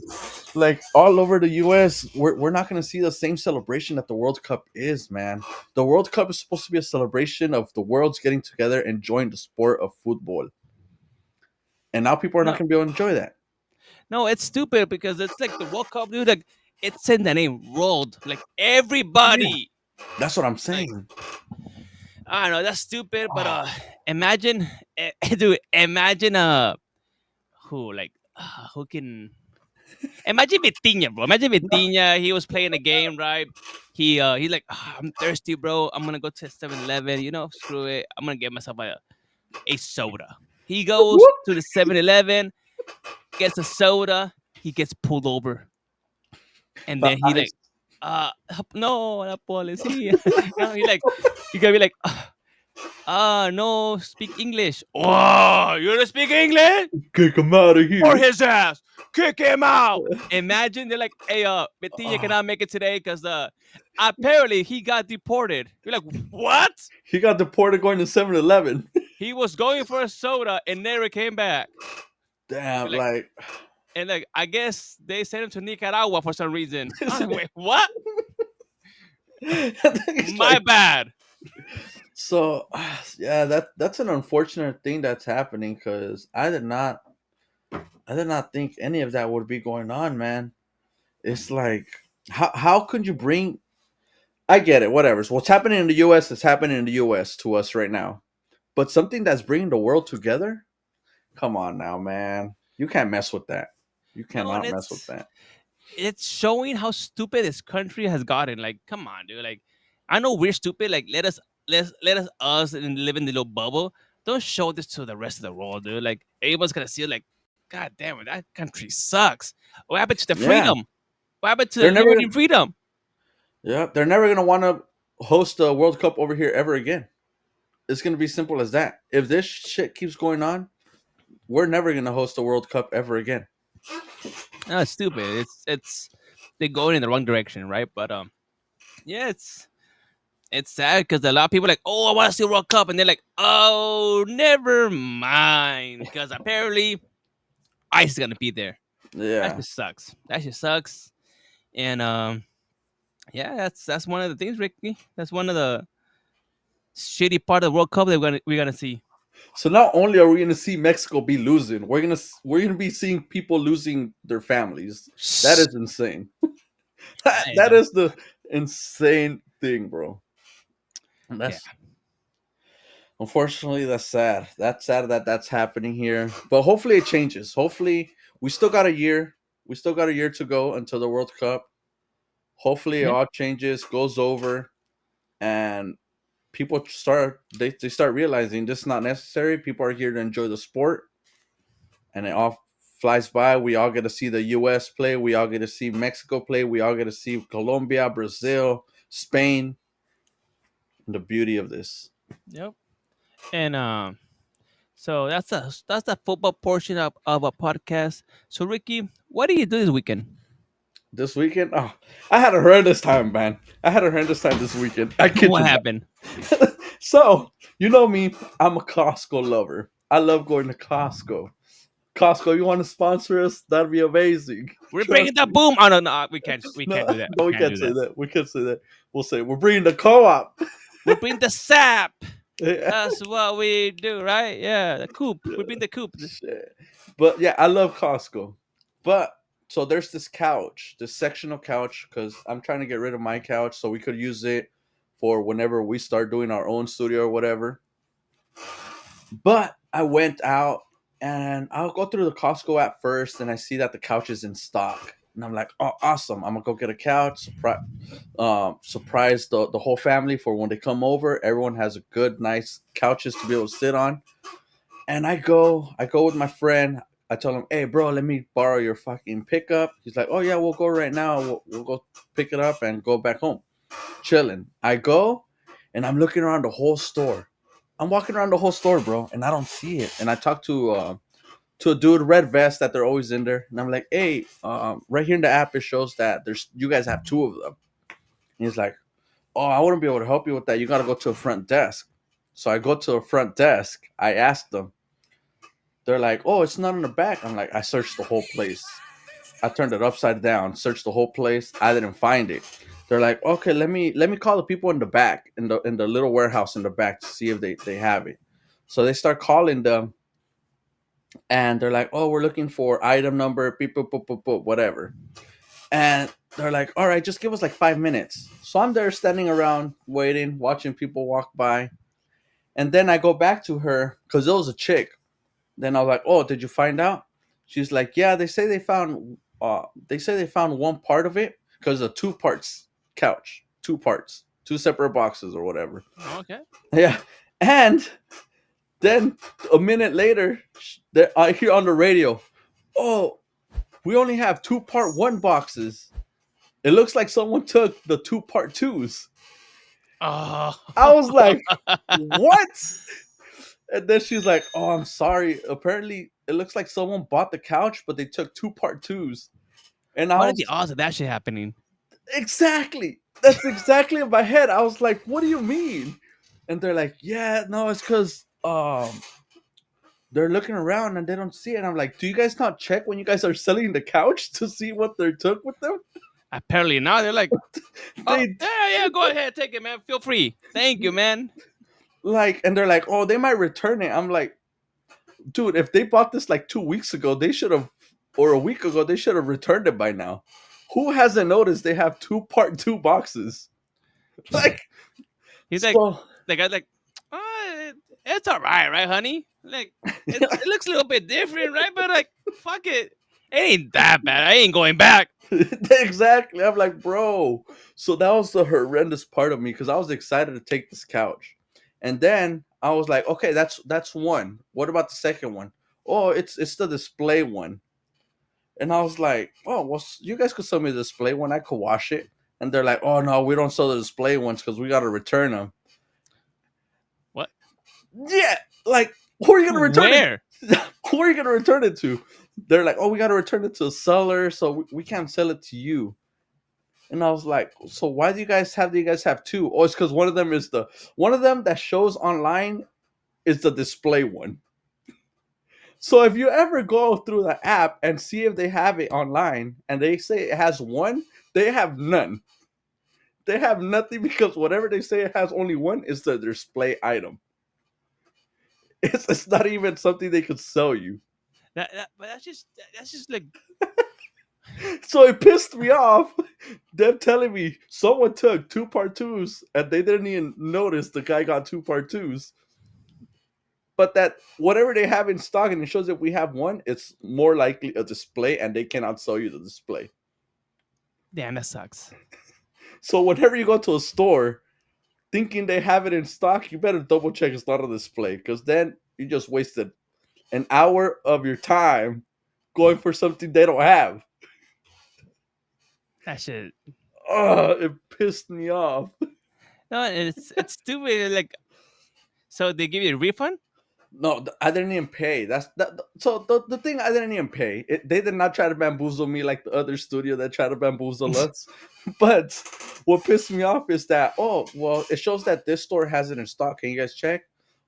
Speaker 2: like all over the US, we're not going to see the same celebration that the World Cup is, man. The World Cup is supposed to be a celebration of the world's getting together, enjoying the sport of football. And now people are not
Speaker 1: No,
Speaker 2: going to be able to enjoy that.
Speaker 1: no, it's stupid because it's like the World Cup, dude. Like it's in the name, world. Like
Speaker 2: Yeah,
Speaker 1: everybody.
Speaker 2: that's what I'm
Speaker 1: Like
Speaker 2: saying.
Speaker 1: I don't know, that's stupid. But
Speaker 2: Oh,
Speaker 1: imagine, dude, imagine who like who can imagine Vitinha, bro. Imagine Vitinha. He was playing a game, right? He's like, "Ah, I'm thirsty, bro. I'm gonna go to 7-Eleven. You know, screw it. I'm gonna get myself a soda. He goes
Speaker 2: whoop.
Speaker 1: to the 7-Eleven, gets a soda. He gets pulled over, and
Speaker 2: But
Speaker 1: then he like, no, la policía. He like, you gotta be like, no, speak English. Oh, you don't speak English?
Speaker 2: kick him out of
Speaker 1: For
Speaker 2: here.
Speaker 1: his ass. Kick him out. Imagine they're like, hey, Betilla
Speaker 2: Oh,
Speaker 1: cannot make it today because apparently he got deported. You're like, what?
Speaker 2: he got deported going to 7-Eleven.
Speaker 1: He was going for a soda and never came back. You're
Speaker 2: Damn,
Speaker 1: like,
Speaker 2: like
Speaker 1: and like, I guess they sent him to Nicaragua for some reason. I'm like, wait, what?
Speaker 2: it's
Speaker 1: My
Speaker 2: like
Speaker 1: bad.
Speaker 2: so. Yeah, that's an unfortunate thing that's happening because I did not think any of that would be going on, man. It's like how could you bring? I get it, whatever. So what's happening in the U.S. is happening in the U.S. to us right now, but something that's bringing the world together. Come on now, man. You can't mess with that. You
Speaker 1: No, and
Speaker 2: cannot mess with that.
Speaker 1: it's showing how stupid this country has gotten. Like, come on, dude. Like, I know we're stupid. Like, let us and live in the little bubble. Don't show this to the rest of the world, dude. Like, everyone's gonna see it. Like, God damn it, that country sucks. What happened to the
Speaker 2: Yeah,
Speaker 1: freedom? What happened to the
Speaker 2: they're never.
Speaker 1: liberty and freedom?
Speaker 2: Yeah, they're never gonna want to host a World Cup over here ever again. It's gonna be simple as that. If this shit keeps going on, we're never gonna host a World Cup ever again.
Speaker 1: No, it's stupid. It's they're going in the wrong direction, right? But yeah, it's sad because a lot of people are like, oh, I want to see World Cup, and they're like, oh, never mind, because apparently ICE is gonna be there. That
Speaker 2: Yeah.
Speaker 1: just sucks. That just sucks. And yeah, that's one of the things, Ricky. That's one of the shitty part of the World Cup that we're gonna see.
Speaker 2: So not only are we gonna see Mexico be losing, we're gonna be seeing people losing their families. That is insane. That
Speaker 1: I
Speaker 2: is the insane thing, bro. And
Speaker 1: Yeah.
Speaker 2: that's unfortunately that's sad. That's sad that that's happening here. But hopefully it changes. Hopefully we still got a year. We still got a year to go until the World Cup. Hopefully it
Speaker 1: Yep.
Speaker 2: all changes, goes over, and people start they start realizing this is not necessary. People are here to enjoy the sport, and it all flies by. We all get to see the U.S. play. We all get to see Mexico play. We all get to see Colombia, Brazil, Spain. And the beauty of this
Speaker 1: Yep. And so that's the football portion of a podcast. So Ricky, what do you do this weekend?
Speaker 2: this weekend. Oh, I had a horrendous time, man. I had a horrendous time this weekend. I kid
Speaker 1: What
Speaker 2: you
Speaker 1: happened?
Speaker 2: not. So you know me, I'm a Costco lover. I love going to Costco. Costco, you want to sponsor us? That'd be amazing.
Speaker 1: We're
Speaker 2: Trust
Speaker 1: bringing the
Speaker 2: me.
Speaker 1: boom. Oh no, we can't. We
Speaker 2: No,
Speaker 1: can't do that. We
Speaker 2: no, we
Speaker 1: can't
Speaker 2: can't
Speaker 1: do
Speaker 2: say
Speaker 1: that.
Speaker 2: that. We can't say that. We'll say we're bringing the co-op.
Speaker 1: We bring the sap.
Speaker 2: Yeah.
Speaker 1: That's what we do, right? Yeah, the coop. We bring the coop.
Speaker 2: Shit. But yeah, I love Costco. But so there's this couch, this sectional couch, because I'm trying to get rid of my couch so we could use it for whenever we start doing our own studio or whatever. But I went out and I'll go through the Costco at first and I see that the couch is in stock. And I'm like, oh, awesome. I'm going to go get a couch, surprise the whole family for when they come over. Everyone has a good, nice couches to be able to sit on. And I go with my friend. I tell him, hey, bro, let me borrow your fucking pickup. He's like, oh, yeah, we'll go right now. We'll go pick it up and go back home. Chilling. I go and I'm looking around the whole store. I'm walking around the whole store, bro, and I don't see it. And I talked to to a dude red vest that they're always in there, and I'm like, hey, right here in the app it shows that there's you guys have two of them. And he's like, oh, I wouldn't be able to help you with that. You got to go to a front desk. So I go to a front desk. I ask them. They're like, oh, it's not in the back. I'm like, I searched the whole place. I turned it upside down, searched the whole place. I didn't find it. They're like, okay, let me call the people in the back, in the little warehouse in the back to see if they have it. So they start calling them, and they're like, oh, we're looking for item number, beep, boop, boop, boop, boop, whatever. And they're like, all right, just give us like 5 minutes. So I'm there standing around waiting, watching people walk by. And then I go back to her because it was a chick. Then I was like, oh, did you find out? She's like, yeah, they say they found one part of it because a two parts couch, two parts, two separate boxes or whatever.
Speaker 1: Okay.
Speaker 2: Yeah. And then a minute later, I hear on the radio, oh, we only have two part one boxes. It looks like someone took the two part twos.
Speaker 1: Oh.
Speaker 2: I was like, what? And then she's like, oh, I'm sorry. Apparently, it looks like someone bought the couch, but they took two part twos. And I
Speaker 1: What are the
Speaker 2: was
Speaker 1: odds of that shit happening?
Speaker 2: exactly, that's exactly in my head. I was like, what do you mean? And they're like, yeah, no, it's because they're looking around and they don't see it. I'm like, do you guys not check when you guys are selling the couch to see what they took with them?
Speaker 1: Apparently not. They're like, oh
Speaker 2: They
Speaker 1: yeah, yeah, go ahead, take it, man. Feel free. Thank you, man.
Speaker 2: and they're like, oh, they might return it. I'm like, dude, if they bought this like 2 weeks ago, they should have, or a week ago, they should have returned it by now. Who hasn't noticed they have two part two boxes? Like,
Speaker 1: He's like,
Speaker 2: so
Speaker 1: the guy's like, it's all right, right, honey? Like, it looks a little bit different, right? But like, fuck it. It ain't that bad. I ain't going back.
Speaker 2: exactly. I'm like, bro. So that was the horrendous part of me because I was excited to take this couch, and then I was like, okay, that's one. What about the second one? Oh, it's the display one. And I was like, oh, well, you guys could sell me the display one. I could wash it. And they're like, oh, no, we don't sell the display ones because we got to return them.
Speaker 1: What?
Speaker 2: Yeah. Like, who are you going to return it?
Speaker 1: Where?
Speaker 2: Who are you going to return it to? They're like, oh, we got to return it to a seller. So we can't sell it to you. And I was like, so why do you guys have two? Oh, it's because one of them that shows online is the display one. So if you ever go through the app and see if they have it online and they say it has one, they have none. They have nothing because whatever they say it has only one is the display item. It's not even something they could sell you.
Speaker 1: But that's just like,
Speaker 2: So it pissed me off. Them telling me someone took two part twos and they didn't even notice the guy got two part twos. But that whatever they have in stock and it shows that we have one, it's more likely a display and they cannot sell you the display.
Speaker 1: damn, that sucks.
Speaker 2: So whenever you go to a store thinking they have it in stock, you better double check it's not on display because then you just wasted an hour of your time going for something they don't have.
Speaker 1: That shit.
Speaker 2: It pissed me off.
Speaker 1: No, and it's stupid. Like, so they give you a refund?
Speaker 2: No, I didn't even pay. That's that. So the thing I didn't even pay. They did not try to bamboozle me like the other studio that tried to bamboozle us. But what pissed me off is that oh well, it shows that this store has it in stock. Can you guys check?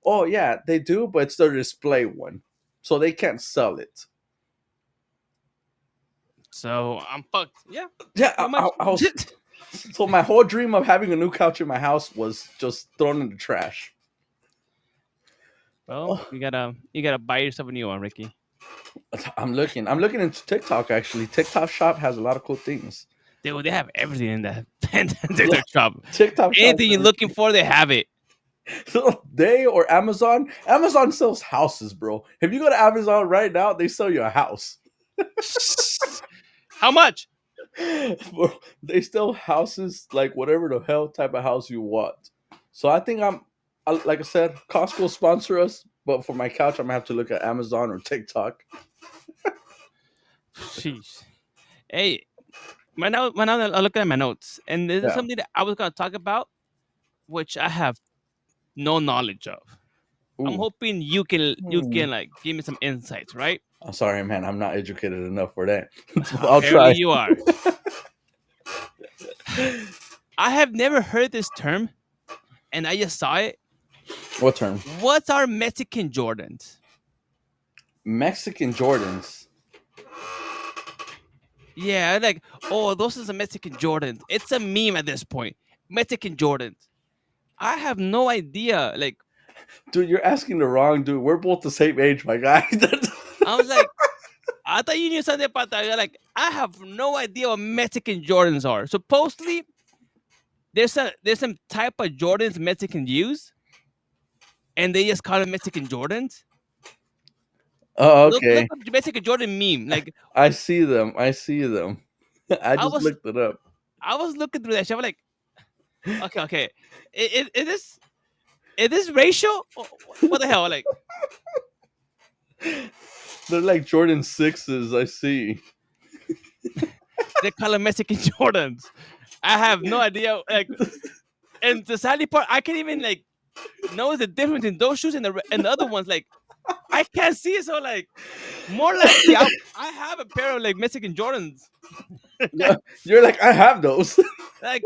Speaker 2: Oh yeah, they do, but it's their display one, so they can't sell it.
Speaker 1: So I'm fucked. Yeah,
Speaker 2: Yeah,
Speaker 1: pretty much.
Speaker 2: I was. So my whole dream of having a new couch in my house was just thrown in the trash.
Speaker 1: Well,
Speaker 2: Oh,
Speaker 1: you gotta buy yourself a new one, Ricky.
Speaker 2: I'm looking. I'm looking into TikTok actually. TikTok Shop has a lot of cool things.
Speaker 1: They have everything in that in
Speaker 2: Yeah,
Speaker 1: their shop.
Speaker 2: TikTok Shop.
Speaker 1: Anything you're looking for, they have it.
Speaker 2: They or Amazon. Amazon sells houses, bro. If you go to Amazon right now, they sell you a house.
Speaker 1: How much?
Speaker 2: Bro, they sell houses like whatever the hell type of house you want. So I think like I said, Costco sponsor us, but for my couch, I'm gonna have to look at Amazon or TikTok.
Speaker 1: Sheesh. Hey, right now I'm looking at my notes, and this is
Speaker 2: Yeah.
Speaker 1: something that I was gonna talk about, which I have no knowledge of. I'm
Speaker 2: Ooh.
Speaker 1: hoping you can
Speaker 2: Hmm.
Speaker 1: like give me some insights, right?
Speaker 2: I'm sorry, man. I'm not educated enough for that. I'll
Speaker 1: Apparently,
Speaker 2: try.
Speaker 1: you are. I have never heard this term, and I just saw it.
Speaker 2: What term?
Speaker 1: What's our Mexican Jordans?
Speaker 2: Mexican Jordans.
Speaker 1: Yeah, like, oh, those are the Mexican Jordans. It's a meme at this point. Mexican Jordans. I have no idea. Like,
Speaker 2: Dude, you're asking the wrong dude. We're both the same age, my guy.
Speaker 1: I was like, I thought you knew something about that. You're like, I have no idea what Mexican Jordans are. Supposedly, there's some type of Jordans Mexicans use, and they just call them Mexican Jordans.
Speaker 2: Oh,
Speaker 1: Look
Speaker 2: okay.
Speaker 1: up Mexican Jordan meme. Like,
Speaker 2: I see them. I see them. I
Speaker 1: I
Speaker 2: just
Speaker 1: was
Speaker 2: looked it up.
Speaker 1: I was looking through that shit. I'm like, okay, okay. Is this racial? What the hell? Like,
Speaker 2: They're like Jordan sixes. I see.
Speaker 1: they call them Mexican Jordans. I have no idea. Like, and the sadly part, I can't even like know the difference in those shoes and the other ones. Like, I can't see it. So like, more likely, I have a pair of like Mexican Jordans.
Speaker 2: Yeah, you're like I have those.
Speaker 1: Like,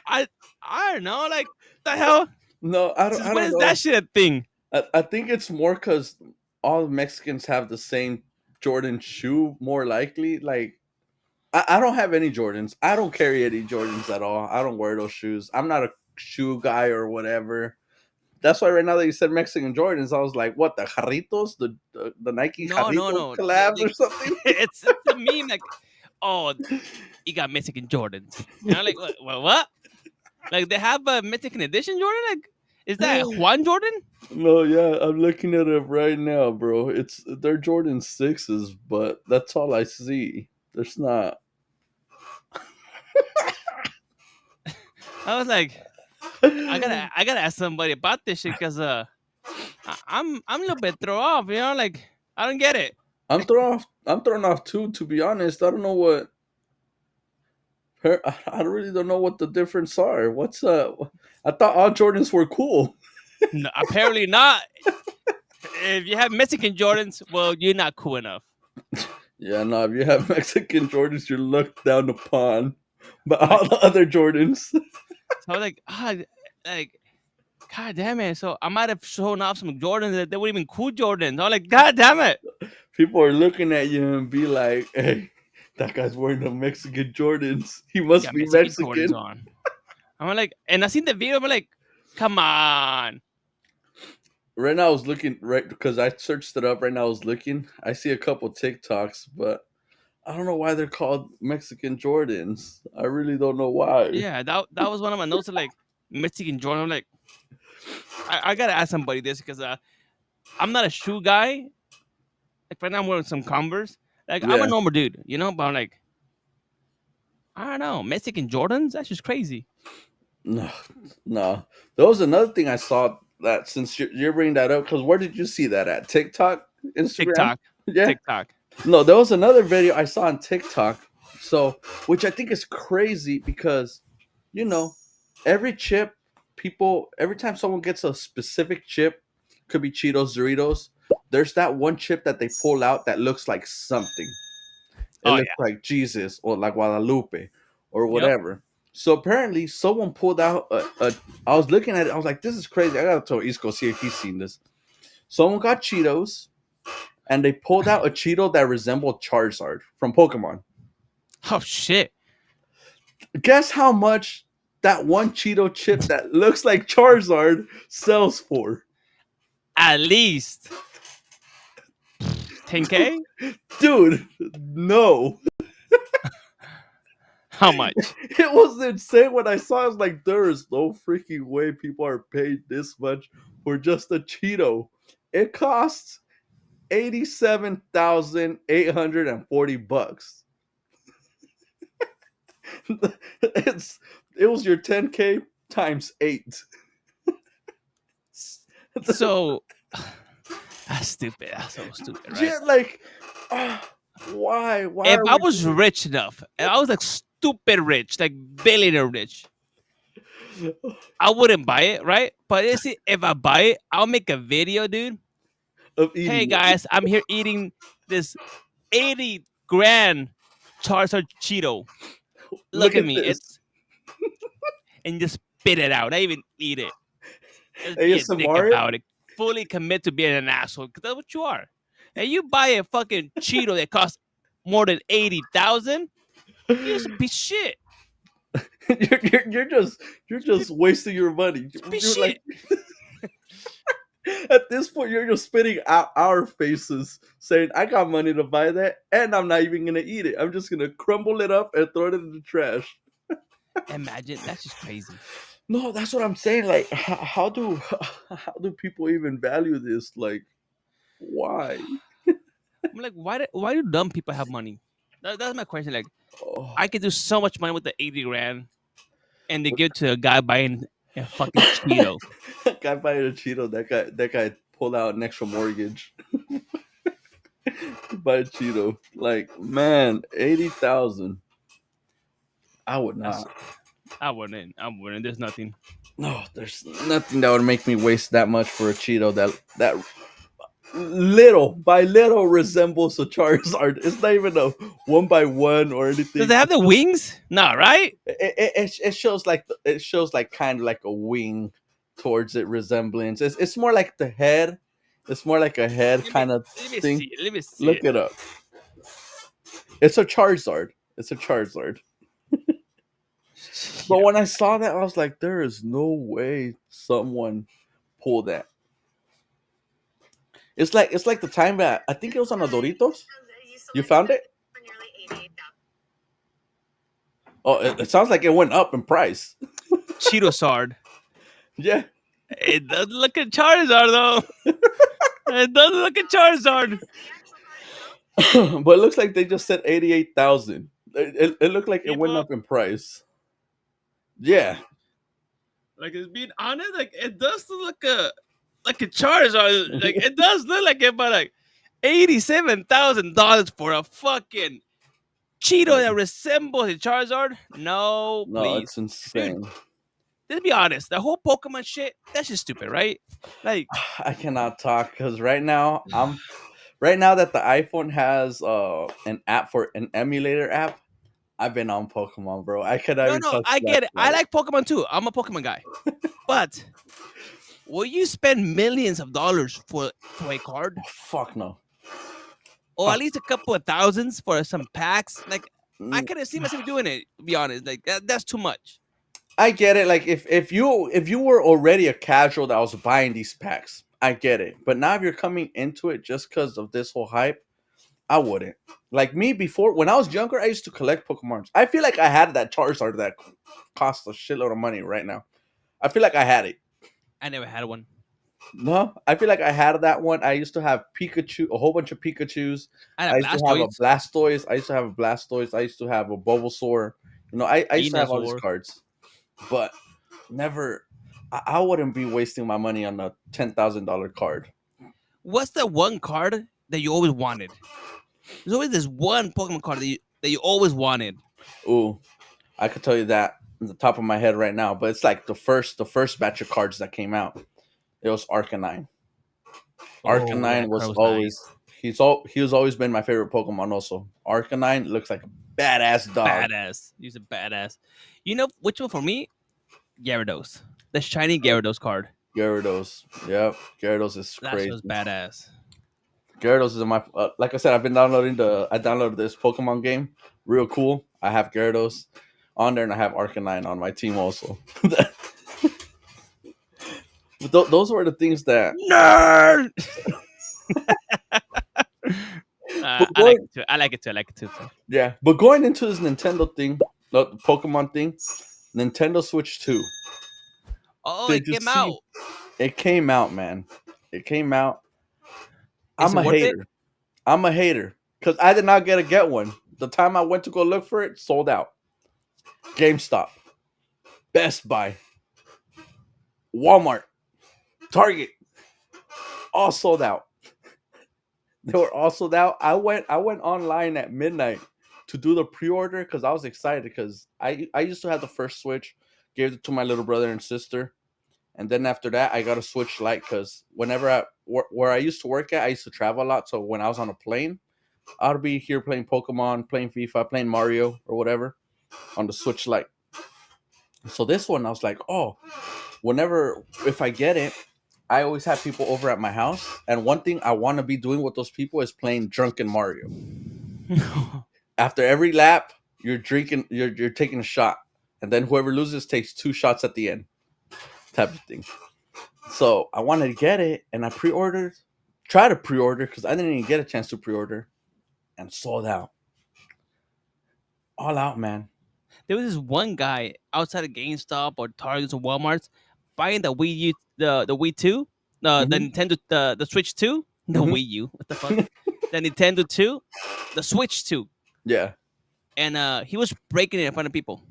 Speaker 1: I I don't know. Like, the hell?
Speaker 2: No, I don't.
Speaker 1: Since
Speaker 2: I
Speaker 1: when
Speaker 2: don't
Speaker 1: is that
Speaker 2: know.
Speaker 1: shit a thing?
Speaker 2: I think it's more because all Mexicans have the same Jordan shoe. More likely, like I don't have any Jordans. I don't carry any Jordans at all. I don't wear those shoes. I'm not a shoe guy or whatever. That's why right now that you said Mexican Jordans, I was like, what the Jarritos, the Nike
Speaker 1: No, no,
Speaker 2: Jarrito
Speaker 1: no.
Speaker 2: collabs or
Speaker 1: Like,
Speaker 2: something?
Speaker 1: it's a meme. Like, oh, you got Mexican Jordans, and I'm like, what? Like, they have a Mexican edition Jordan. Like, is that Juan Jordan?
Speaker 2: No, yeah, I'm looking at it right now, bro. They're Jordan sixes, but that's all I see. There's not.
Speaker 1: I was like, I gotta ask somebody about this shit because I'm a little bit thrown off. You know, like I don't get it.
Speaker 2: I'm thrown off. I'm thrown off too. To be honest, I don't know what. I really don't know what the difference are. What's I thought all Jordans were cool.
Speaker 1: No, apparently not. If you have Mexican Jordans, well, you're not cool enough.
Speaker 2: Yeah, no. If you have Mexican Jordans, you're looked down upon. But
Speaker 1: Like,
Speaker 2: all the other Jordans,
Speaker 1: so I was like, like, God damn it. So I might have shown off some Jordans that they weren't even cool Jordans. I was like, God damn it.
Speaker 2: people are looking at you and be like, "Hey, that guy's wearing the Mexican Jordans. He
Speaker 1: You
Speaker 2: must
Speaker 1: got
Speaker 2: be
Speaker 1: Mexican Jordans
Speaker 2: Mexican."
Speaker 1: on. I'm like, and I seen the video. I'm like, come on.
Speaker 2: Right now, I was looking right because I searched it up. Right now, I was looking. I see a couple TikToks, but I don't know why they're called Mexican Jordans. I really don't know why.
Speaker 1: Yeah, that was one of my notes. Like Mexican Jordan. I'm like, I gotta ask somebody this because I'm not a shoe guy. Like right now, I'm wearing some Converse. Like I'm a
Speaker 2: Yeah,
Speaker 1: normal dude, you know. But I'm like, I don't know, Mexican Jordans. That's just crazy.
Speaker 2: no, no. There was another thing I saw that since you're bringing that up, because where did you see that at? TikTok, Instagram?
Speaker 1: TikTok,
Speaker 2: Yeah.
Speaker 1: TikTok.
Speaker 2: No, there was another video I saw on TikTok. So, which I think is crazy because, you know, every chip, people, every time someone gets a specific chip, could be Cheetos, Doritos, there's that one chip that they pull out that looks like something. It
Speaker 1: Oh
Speaker 2: looks
Speaker 1: yeah.
Speaker 2: like Jesus or like Guadalupe or
Speaker 1: Yep.
Speaker 2: whatever. So apparently, someone pulled out a. I was looking at it. I was like, "This is crazy." I gotta tell Isco see if he's seen this. Someone got Cheetos, and they pulled out a Cheeto that resembled Charizard from Pokemon.
Speaker 1: Oh shit.
Speaker 2: Guess how much that one Cheeto chip that looks like Charizard sells for?
Speaker 1: At least 10K.
Speaker 2: Dude, no.
Speaker 1: How much?
Speaker 2: It was insane when I saw it. I was like, there is no freaking way people are paid this much for just a Cheeto. It costs $87,840. it's it was your 10K times eight.
Speaker 1: So that's stupid. That's so stupid, right?
Speaker 2: Yeah, like why? Why
Speaker 1: If
Speaker 2: are
Speaker 1: I
Speaker 2: we
Speaker 1: was rich enough, if I was like stupid rich, like billionaire rich, I wouldn't buy it, right? But if I buy it, I'll make a video, dude.
Speaker 2: of
Speaker 1: Hey
Speaker 2: eating it?
Speaker 1: guys, I'm here eating this 80 grand Charizard Cheeto. Look
Speaker 2: Look
Speaker 1: at
Speaker 2: at
Speaker 1: me.
Speaker 2: this.
Speaker 1: It's and just spit it out. I even eat it. Just be a dick
Speaker 2: ASMR.
Speaker 1: about it. Fully commit to being an asshole because that's what you are. And you buy a fucking Cheeto that costs more than 80,000. You're just a piece of shit.
Speaker 2: You're just wasting your money.
Speaker 1: Just a piece of
Speaker 2: You're like
Speaker 1: shit.
Speaker 2: at this point you're just spitting out our faces saying I got money to buy that and I'm not even gonna eat it. I'm just gonna crumble it up and throw it in the trash.
Speaker 1: Imagine that's just crazy.
Speaker 2: No, that's what I'm saying. Like how do how do people even value this? Like why?
Speaker 1: I'm like, why do dumb people have money? That's my question. Like,
Speaker 2: Oh,
Speaker 1: I could do so much money with the 80 grand, and they give it to a guy buying a fucking Cheeto.
Speaker 2: guy buying a Cheeto. That guy pulled out an extra mortgage to buy a Cheeto. Like man, 80,000. I would
Speaker 1: That's
Speaker 2: not.
Speaker 1: I wouldn't. I wouldn't. There's nothing.
Speaker 2: No, there's nothing that would make me waste that much for a Cheeto that little by little resembles a Charizard. It's not even a one by one or
Speaker 1: Does
Speaker 2: anything.
Speaker 1: it have the wings? No, right?
Speaker 2: It shows like kind of like a wing towards it resemblance. It's more like the head. It's more like a head
Speaker 1: Let me
Speaker 2: kind of
Speaker 1: let me
Speaker 2: thing.
Speaker 1: see it. Let me see
Speaker 2: Look
Speaker 1: it.
Speaker 2: it up. It's a Charizard. It's a Charizard. But
Speaker 1: Yeah.
Speaker 2: when I saw that, I was like, there is no way someone pulled that. It's like the time that I think it was on the Doritos. You found it? Oh, it sounds like it went up in price.
Speaker 1: Cheetosard.
Speaker 2: Yeah,
Speaker 1: It doesn't look at Charizard though. It doesn't look at Charizard.
Speaker 2: but it looks like they just said 88,000. It looked like it
Speaker 1: Keep
Speaker 2: went
Speaker 1: up.
Speaker 2: up in price. Yeah,
Speaker 1: Like it's being honest, like it does look like a Charizard. Like it does look like it, but like $87,000 for a fucking Cheeto that resembles a Charizard? No,
Speaker 2: no,
Speaker 1: please.
Speaker 2: it's
Speaker 1: Dude,
Speaker 2: insane.
Speaker 1: let's be honest. The whole Pokemon shit, that's just stupid, right? Like,
Speaker 2: I cannot talk because right now that the iPhone has an app for an emulator app. I've been on Pokemon, bro. I cannot
Speaker 1: no,
Speaker 2: even
Speaker 1: no,
Speaker 2: touch
Speaker 1: I
Speaker 2: that
Speaker 1: get it. I
Speaker 2: light.
Speaker 1: like Pokemon too. I'm a Pokemon guy. But will you spend millions of dollars for a card?
Speaker 2: Fuck no.
Speaker 1: Or at least a couple of thousands for some packs? Like, I
Speaker 2: Mm,
Speaker 1: couldn't see myself doing it, to be honest. Like, that's too much.
Speaker 2: I get it. Like if you were already a casual that was buying these packs, I get it. But now if you're coming into it just because of this whole hype, I wouldn't. Like me before, when I was younger, I used to collect Pokemons. I feel like I had that Charizard that cost a shitload of money right now. I feel like I had it.
Speaker 1: I never had one.
Speaker 2: No, I feel like I had that one. I used to have Pikachu, a whole bunch of Pikachu's.
Speaker 1: I had
Speaker 2: I
Speaker 1: a
Speaker 2: used to have a
Speaker 1: Blastoise,
Speaker 2: Blastoise. I used to have a Blastoise. I used to have a Bulbasaur. I used to have all these
Speaker 1: Venusaur.
Speaker 2: cards, but never. I wouldn't be wasting my money on a $10,000 card.
Speaker 1: What's the one card that you always wanted? There's always this one Pokemon card that you always wanted.
Speaker 2: Ooh, I could tell you that on the top of my head right now, but it's like the first batch of cards that came out. It was Arcanine.
Speaker 1: Oh,
Speaker 2: Arcanine
Speaker 1: that
Speaker 2: was
Speaker 1: card was
Speaker 2: always
Speaker 1: nice.
Speaker 2: he's always been my favorite Pokemon. Also, Arcanine looks like a badass dog.
Speaker 1: Badass. He's a badass. You know which one for me? Gyarados. The shiny Gyarados card.
Speaker 2: Gyarados, yep, Gyarados is
Speaker 1: That was
Speaker 2: crazy.
Speaker 1: badass.
Speaker 2: Gyarados is my like I said, I downloaded this Pokemon game, real cool. I have Gyarados on there, and I have Arcanine on my team also. But those were the things that.
Speaker 1: Nerd.
Speaker 2: But
Speaker 1: I like
Speaker 2: going,
Speaker 1: it too. I like it too. I like it too.
Speaker 2: yeah, but going into this Nintendo thing, the Pokemon thing, Nintendo Switch 2.
Speaker 1: Oh,
Speaker 2: Did
Speaker 1: it
Speaker 2: you
Speaker 1: came
Speaker 2: see?
Speaker 1: out.
Speaker 2: It came out, man. It came out.
Speaker 1: Is
Speaker 2: I'm
Speaker 1: it
Speaker 2: a
Speaker 1: worth it?
Speaker 2: hater. I'm a hater because I did not get one. The time I went to go look for it, sold out. GameStop, Best Buy, Walmart, Target, all sold out. They were all sold out. I went online at midnight to do the pre-order because I was excited because I used to have the first Switch, gave it to my little brother and sister, and then after that I got a Switch Lite because whenever where I used to work at, I used to travel a lot. So when I was on a plane, I'll be here playing Pokemon, playing FIFA, playing Mario or whatever on the Switch Lite. So this one, I was like, oh, whenever if I get it, I always have people over at my house, and one thing I want to be doing with those people is playing drunken Mario. After every lap, you're drinking, you're taking a shot, and then whoever loses takes two shots at the end, type of thing. So I wanted to get it, and I pre-ordered, try to pre-order because I didn't even get a chance to pre-order, and sold out, all out, man.
Speaker 1: There was this one guy outside of GameStop or Targets or Walmart's buying the Wii U, the Wii Two, the
Speaker 2: Hmm.
Speaker 1: Nintendo, the Switch Two, the
Speaker 2: Hmm.
Speaker 1: Wii U. What the fuck? The Nintendo Two, the Switch Two,
Speaker 2: Yeah,
Speaker 1: and he was breaking it in front of people.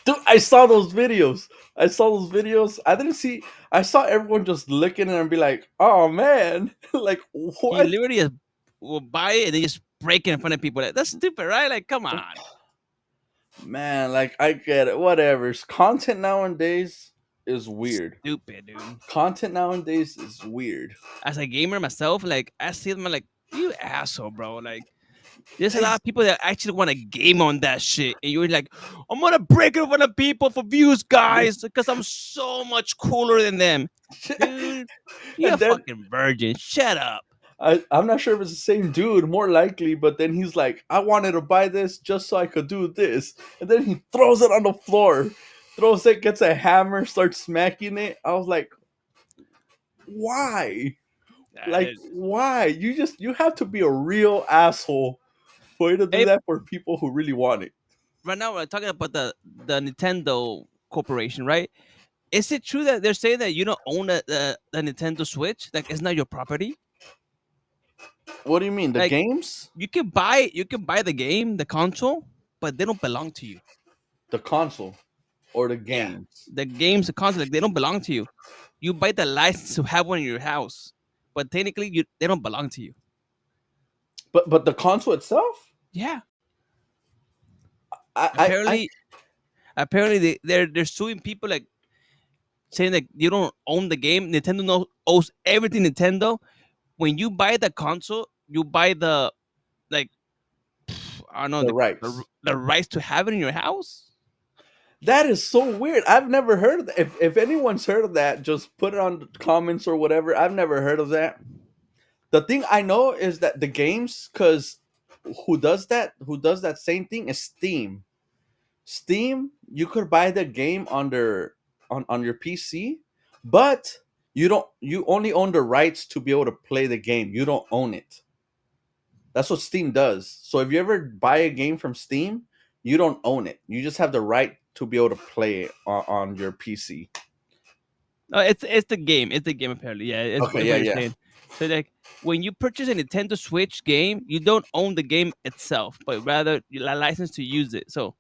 Speaker 2: dude, I saw those videos. I saw those videos. I didn't see. I saw everyone just looking at it and be like, "Oh man, like
Speaker 1: He
Speaker 2: what?"
Speaker 1: literally just will buy it and then just break it in front of people. Like, that's stupid, right? Like, come on,
Speaker 2: Man, like I get it. Whatever. Content nowadays is weird.
Speaker 1: stupid, dude.
Speaker 2: Content nowadays is weird.
Speaker 1: As a gamer myself, like I see them like you asshole, bro. Like there's a lot
Speaker 2: Ex-
Speaker 1: of people that actually want to game on that shit, and you're like, I'm gonna break it in front of people for views, guys, because I'm so much cooler than them, dude. You're a
Speaker 2: and then
Speaker 1: fucking virgin. Shut up.
Speaker 2: I'm not sure if it's the same dude, more likely, but then he's like, I wanted to buy this just so I could do this. And then he throws it on the floor, throws it, gets a hammer, starts smacking it. I was like, why? Like,
Speaker 1: It's-
Speaker 2: why? You have to be a real asshole for you to do
Speaker 1: Hey,
Speaker 2: that for people who really want it.
Speaker 1: right now we're talking about the Nintendo Corporation, right? Is it true that they're saying that you don't own the Nintendo Switch? Like it's not your property?
Speaker 2: What do you mean? The
Speaker 1: Like
Speaker 2: games?
Speaker 1: you can buy the game, the console, but they don't belong to you.
Speaker 2: The console or the
Speaker 1: Yeah.
Speaker 2: games?
Speaker 1: The games, the console, like, they don't belong to you. You buy the license to have one in your house, but technically they don't belong to you.
Speaker 2: But the console itself?
Speaker 1: Yeah.
Speaker 2: I
Speaker 1: Apparently they're suing people like saying that you don't own the game. Nintendo owes everything Nintendo. When you buy the console, you buy the like I don't know
Speaker 2: the rights.
Speaker 1: the rights to have it in your house.
Speaker 2: That is so weird. I've never heard of that. If anyone's heard of that, just put it on the comments or whatever. I've never heard of that. The thing I know is that the games, because who does that? Who does that same thing is Steam. Steam, you could buy the game on your PC, but you only own the rights to be able to play the game. You don't own it. That's what Steam does. So if you ever buy a game from Steam, you don't own it. You just have the right to be able to play it on your PC.
Speaker 1: No, it's the game. It's the game apparently. Yeah,
Speaker 2: Okay,
Speaker 1: it's
Speaker 2: yeah,
Speaker 1: what you're
Speaker 2: yeah.
Speaker 1: saying. So like when you purchase a Nintendo Switch game, you don't own the game itself, but rather you are licensed to use it. So,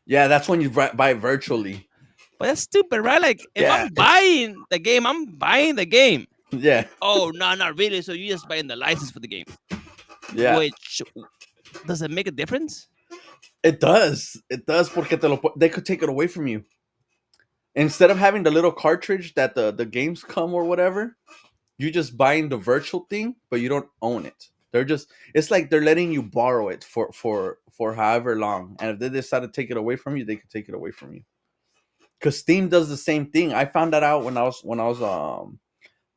Speaker 2: Yeah, that's when you buy virtually.
Speaker 1: but that's stupid, right? Like if
Speaker 2: Yeah,
Speaker 1: I'm buying the game, I'm buying the game.
Speaker 2: yeah,
Speaker 1: Oh no, not really. So you just buying the license for the game,
Speaker 2: yeah.
Speaker 1: which does it make a difference?
Speaker 2: It does. It does porque they could take it away from you. Instead of having the little cartridge that the games come or whatever, you just buying the virtual thing, but you don't own it. They're just it's like they're letting you borrow it for however long. And if they decide to take it away from you, they could take it away from you. Because Steam does the same thing. I found that out when I was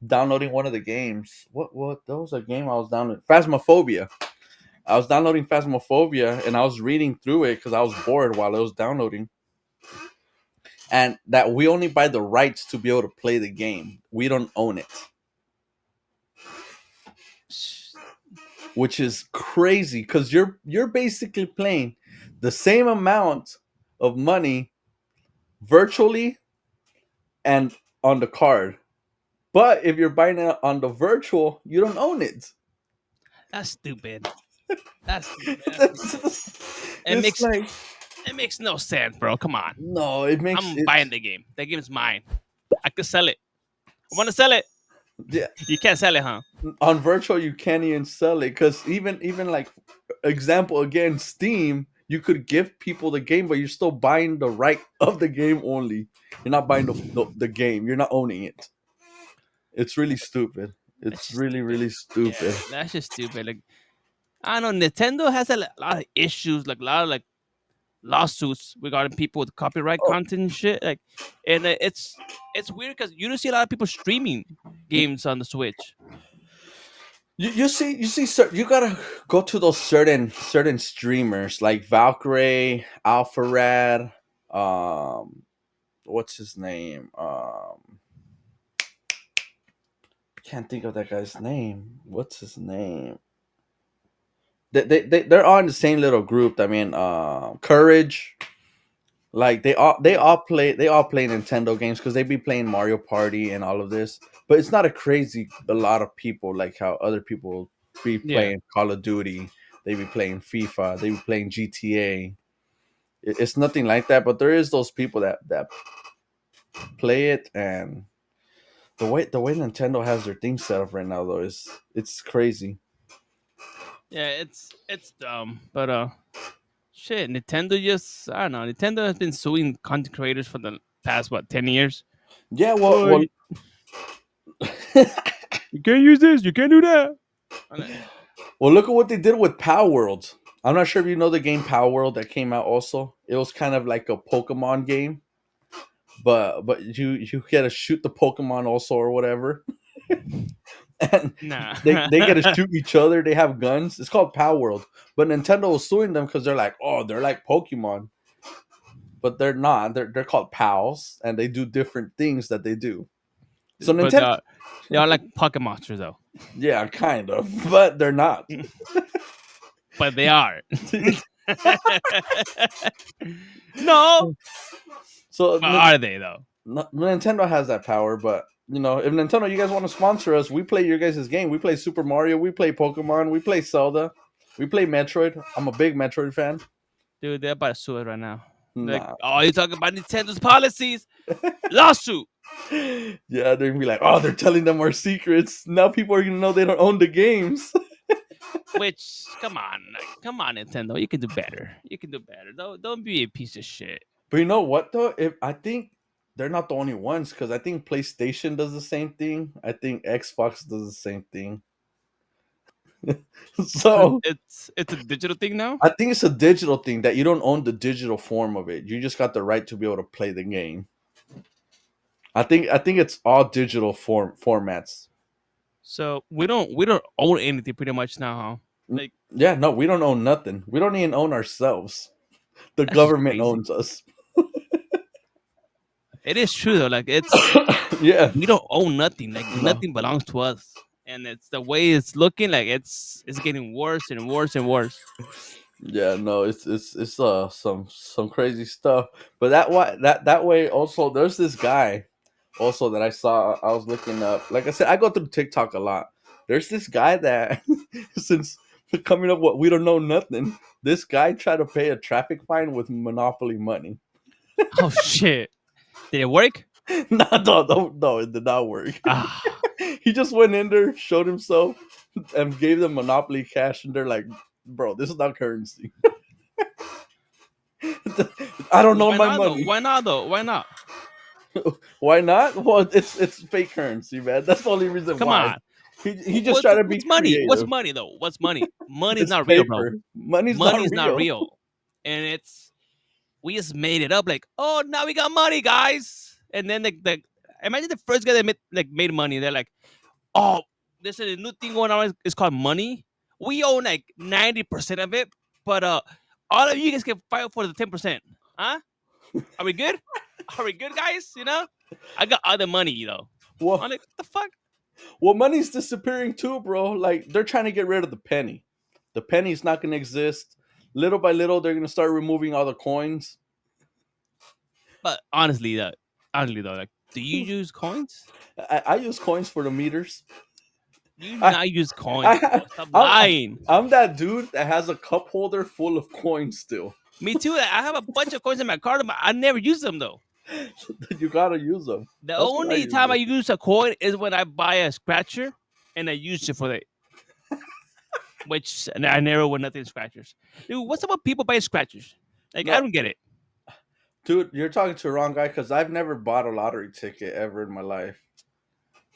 Speaker 2: downloading one of the games. What that was a game I was downloading. Phasmophobia. I was downloading Phasmophobia and I was reading through it because I was bored while I was downloading. And that we only buy the rights to be able to play the game. We don't own it. Which is crazy because you're basically playing the same amount of money virtually and on the card. But if you're buying it on the virtual, you don't own it.
Speaker 1: That's stupid. That's stupid. That's stupid.
Speaker 2: That's-
Speaker 1: It
Speaker 2: it's
Speaker 1: makes
Speaker 2: like
Speaker 1: it makes no sense, bro. Come on.
Speaker 2: no, it makes
Speaker 1: I'm
Speaker 2: it.
Speaker 1: buying the game. The game is mine. I could sell it. I want to sell it.
Speaker 2: Yeah,
Speaker 1: You can't sell it, huh?
Speaker 2: on virtual you can't even sell it because even like example again, Steam, you could give people the game, but you're still buying the right of the game only. You're not buying the game. You're not owning it. It's really stupid.
Speaker 1: That's
Speaker 2: It's
Speaker 1: just
Speaker 2: really
Speaker 1: stupid.
Speaker 2: really
Speaker 1: Yeah,
Speaker 2: stupid.
Speaker 1: that's just stupid. Like I don't know. Nintendo has a lot of issues, like a lot of like lawsuits regarding people with copyright
Speaker 2: Oh,
Speaker 1: content and shit. Like, and it's weird because you don't see a lot of people streaming games on the Switch.
Speaker 2: you gotta go to those certain streamers like Valkyrie, Alpharad, what's his name? Can't think of that guy's name. What's his name? They're all in the same little group. I mean, Courage. Like they all play Nintendo games because they be playing Mario Party and all of this. But it's not a lot of people like how other people be
Speaker 1: Yeah,
Speaker 2: playing Call of Duty. They be playing FIFA. They be playing GTA. It's nothing like that. But there is those people that play it, and the way Nintendo has their thing set up right now though is it's crazy.
Speaker 1: yeah, it's dumb, but shit, Nintendo just I don't know. Nintendo has been suing content creators for the past what 10 years.
Speaker 2: Yeah, well,
Speaker 1: Oh,
Speaker 2: well,
Speaker 1: you can't use this. You can't do that. I'm like,
Speaker 2: well. Look at what they did with Power World. I'm not sure if you know the game Power World that came out. Also, it was kind of like a Pokemon game, but you get to shoot the Pokemon also or whatever, and
Speaker 1: nah.
Speaker 2: they get to shoot each other. They have guns. It's called Power World, but Nintendo was suing them because they're like, oh, they're like Pokemon, but they're not. They're called pals, and they do different things that they do. So
Speaker 1: But
Speaker 2: Nintendo,
Speaker 1: they are like pocket monsters though.
Speaker 2: yeah, kind of, but they're not.
Speaker 1: But they are. No,
Speaker 2: So
Speaker 1: but are they though?
Speaker 2: Nintendo has that power, but if Nintendo, you guys want to sponsor us, we play your guys' game. We play Super Mario, we play Pokemon, we play Zelda, we play Metroid. I'm a big Metroid fan.
Speaker 1: Dude, they're about to sue it right now. Like,
Speaker 2: Nah.
Speaker 1: oh, you talking about Nintendo's policies? Lawsuit.
Speaker 2: Yeah, they're gonna be like, oh, they're telling them our secrets. Now people are gonna know they don't own the games.
Speaker 1: Which, come on, like, come on, Nintendo, you can do better. You can do better. Don't be a piece of shit.
Speaker 2: But you know what though? If I think they're not the only ones because I think PlayStation does the same thing. I think Xbox does the same thing.
Speaker 1: So
Speaker 2: So
Speaker 1: it's a digital thing now.
Speaker 2: I think it's a digital thing that you don't own the digital form of it. You just got the right to be able to play the game. I think it's all digital formats.
Speaker 1: So we don't own anything pretty much now, huh? Like
Speaker 2: Yeah, no, we don't own nothing. We don't even own ourselves. The
Speaker 1: that's just
Speaker 2: government
Speaker 1: crazy.
Speaker 2: owns us.
Speaker 1: It is true though. Like it's
Speaker 2: Yeah,
Speaker 1: we don't own nothing. Like
Speaker 2: no.
Speaker 1: nothing belongs to us, and it's the way it's looking. Like it's getting worse and worse and worse.
Speaker 2: Yeah, no, it's some crazy stuff. But that way also there's this guy also that I saw. I was looking up. Like I said, I go through TikTok a lot. There's this guy that since coming up what we don't know nothing. This guy tried to pay a traffic fine with Monopoly money.
Speaker 1: Oh shit! Did it work?
Speaker 2: No, no, no, no, it did not work.
Speaker 1: Ah,
Speaker 2: He just went in there, showed himself, and gave them Monopoly cash, and they're like, "Bro, this is not currency. I don't know
Speaker 1: why
Speaker 2: my
Speaker 1: not though?
Speaker 2: money.
Speaker 1: Why not though? Why not?
Speaker 2: Why not? Well, it's fake currency, man. That's the only reason
Speaker 1: Come
Speaker 2: why.
Speaker 1: on.
Speaker 2: He just tried to be
Speaker 1: What's money? What's
Speaker 2: creative.
Speaker 1: money though? What's money? Money's
Speaker 2: It's
Speaker 1: not real, bro.
Speaker 2: paper. Money's not
Speaker 1: Money's not
Speaker 2: real.
Speaker 1: real, and it's we just made it up. Like, oh, now we got money, guys. And then the imagine the first guy that made money. They're like, oh, there's a new thing going on. It's called money. We own like 90% of it, but all of you guys can fight for the 10%. Huh? Are we good? Are we good, guys? I got other money though. I'm
Speaker 2: Well,
Speaker 1: like, what the fuck?
Speaker 2: well, money's disappearing too, bro. Like they're trying to get rid of the penny. The penny's not going to exist. Little by little, they're going to start removing all the coins.
Speaker 1: But honestly though, like, do you use coins?
Speaker 2: I use coins for the meters.
Speaker 1: You do
Speaker 2: I,
Speaker 1: not use coins, bro.
Speaker 2: I,
Speaker 1: Stop
Speaker 2: I'm,
Speaker 1: lying.
Speaker 2: I'm that dude that has a cup holder full of coins still.
Speaker 1: Me too. I have a bunch of coins in my card, but I never use them though.
Speaker 2: You gotta use them.
Speaker 1: The
Speaker 2: That's what I
Speaker 1: only
Speaker 2: use
Speaker 1: time I
Speaker 2: them.
Speaker 1: use a coin is when I buy a scratcher and I use it for the which and I never win nothing in scratchers. Dude, what's up with people buying scratchers? Like I
Speaker 2: No,
Speaker 1: don't get it.
Speaker 2: dude, you're talking to the wrong guy because I've never bought a lottery ticket ever in my life.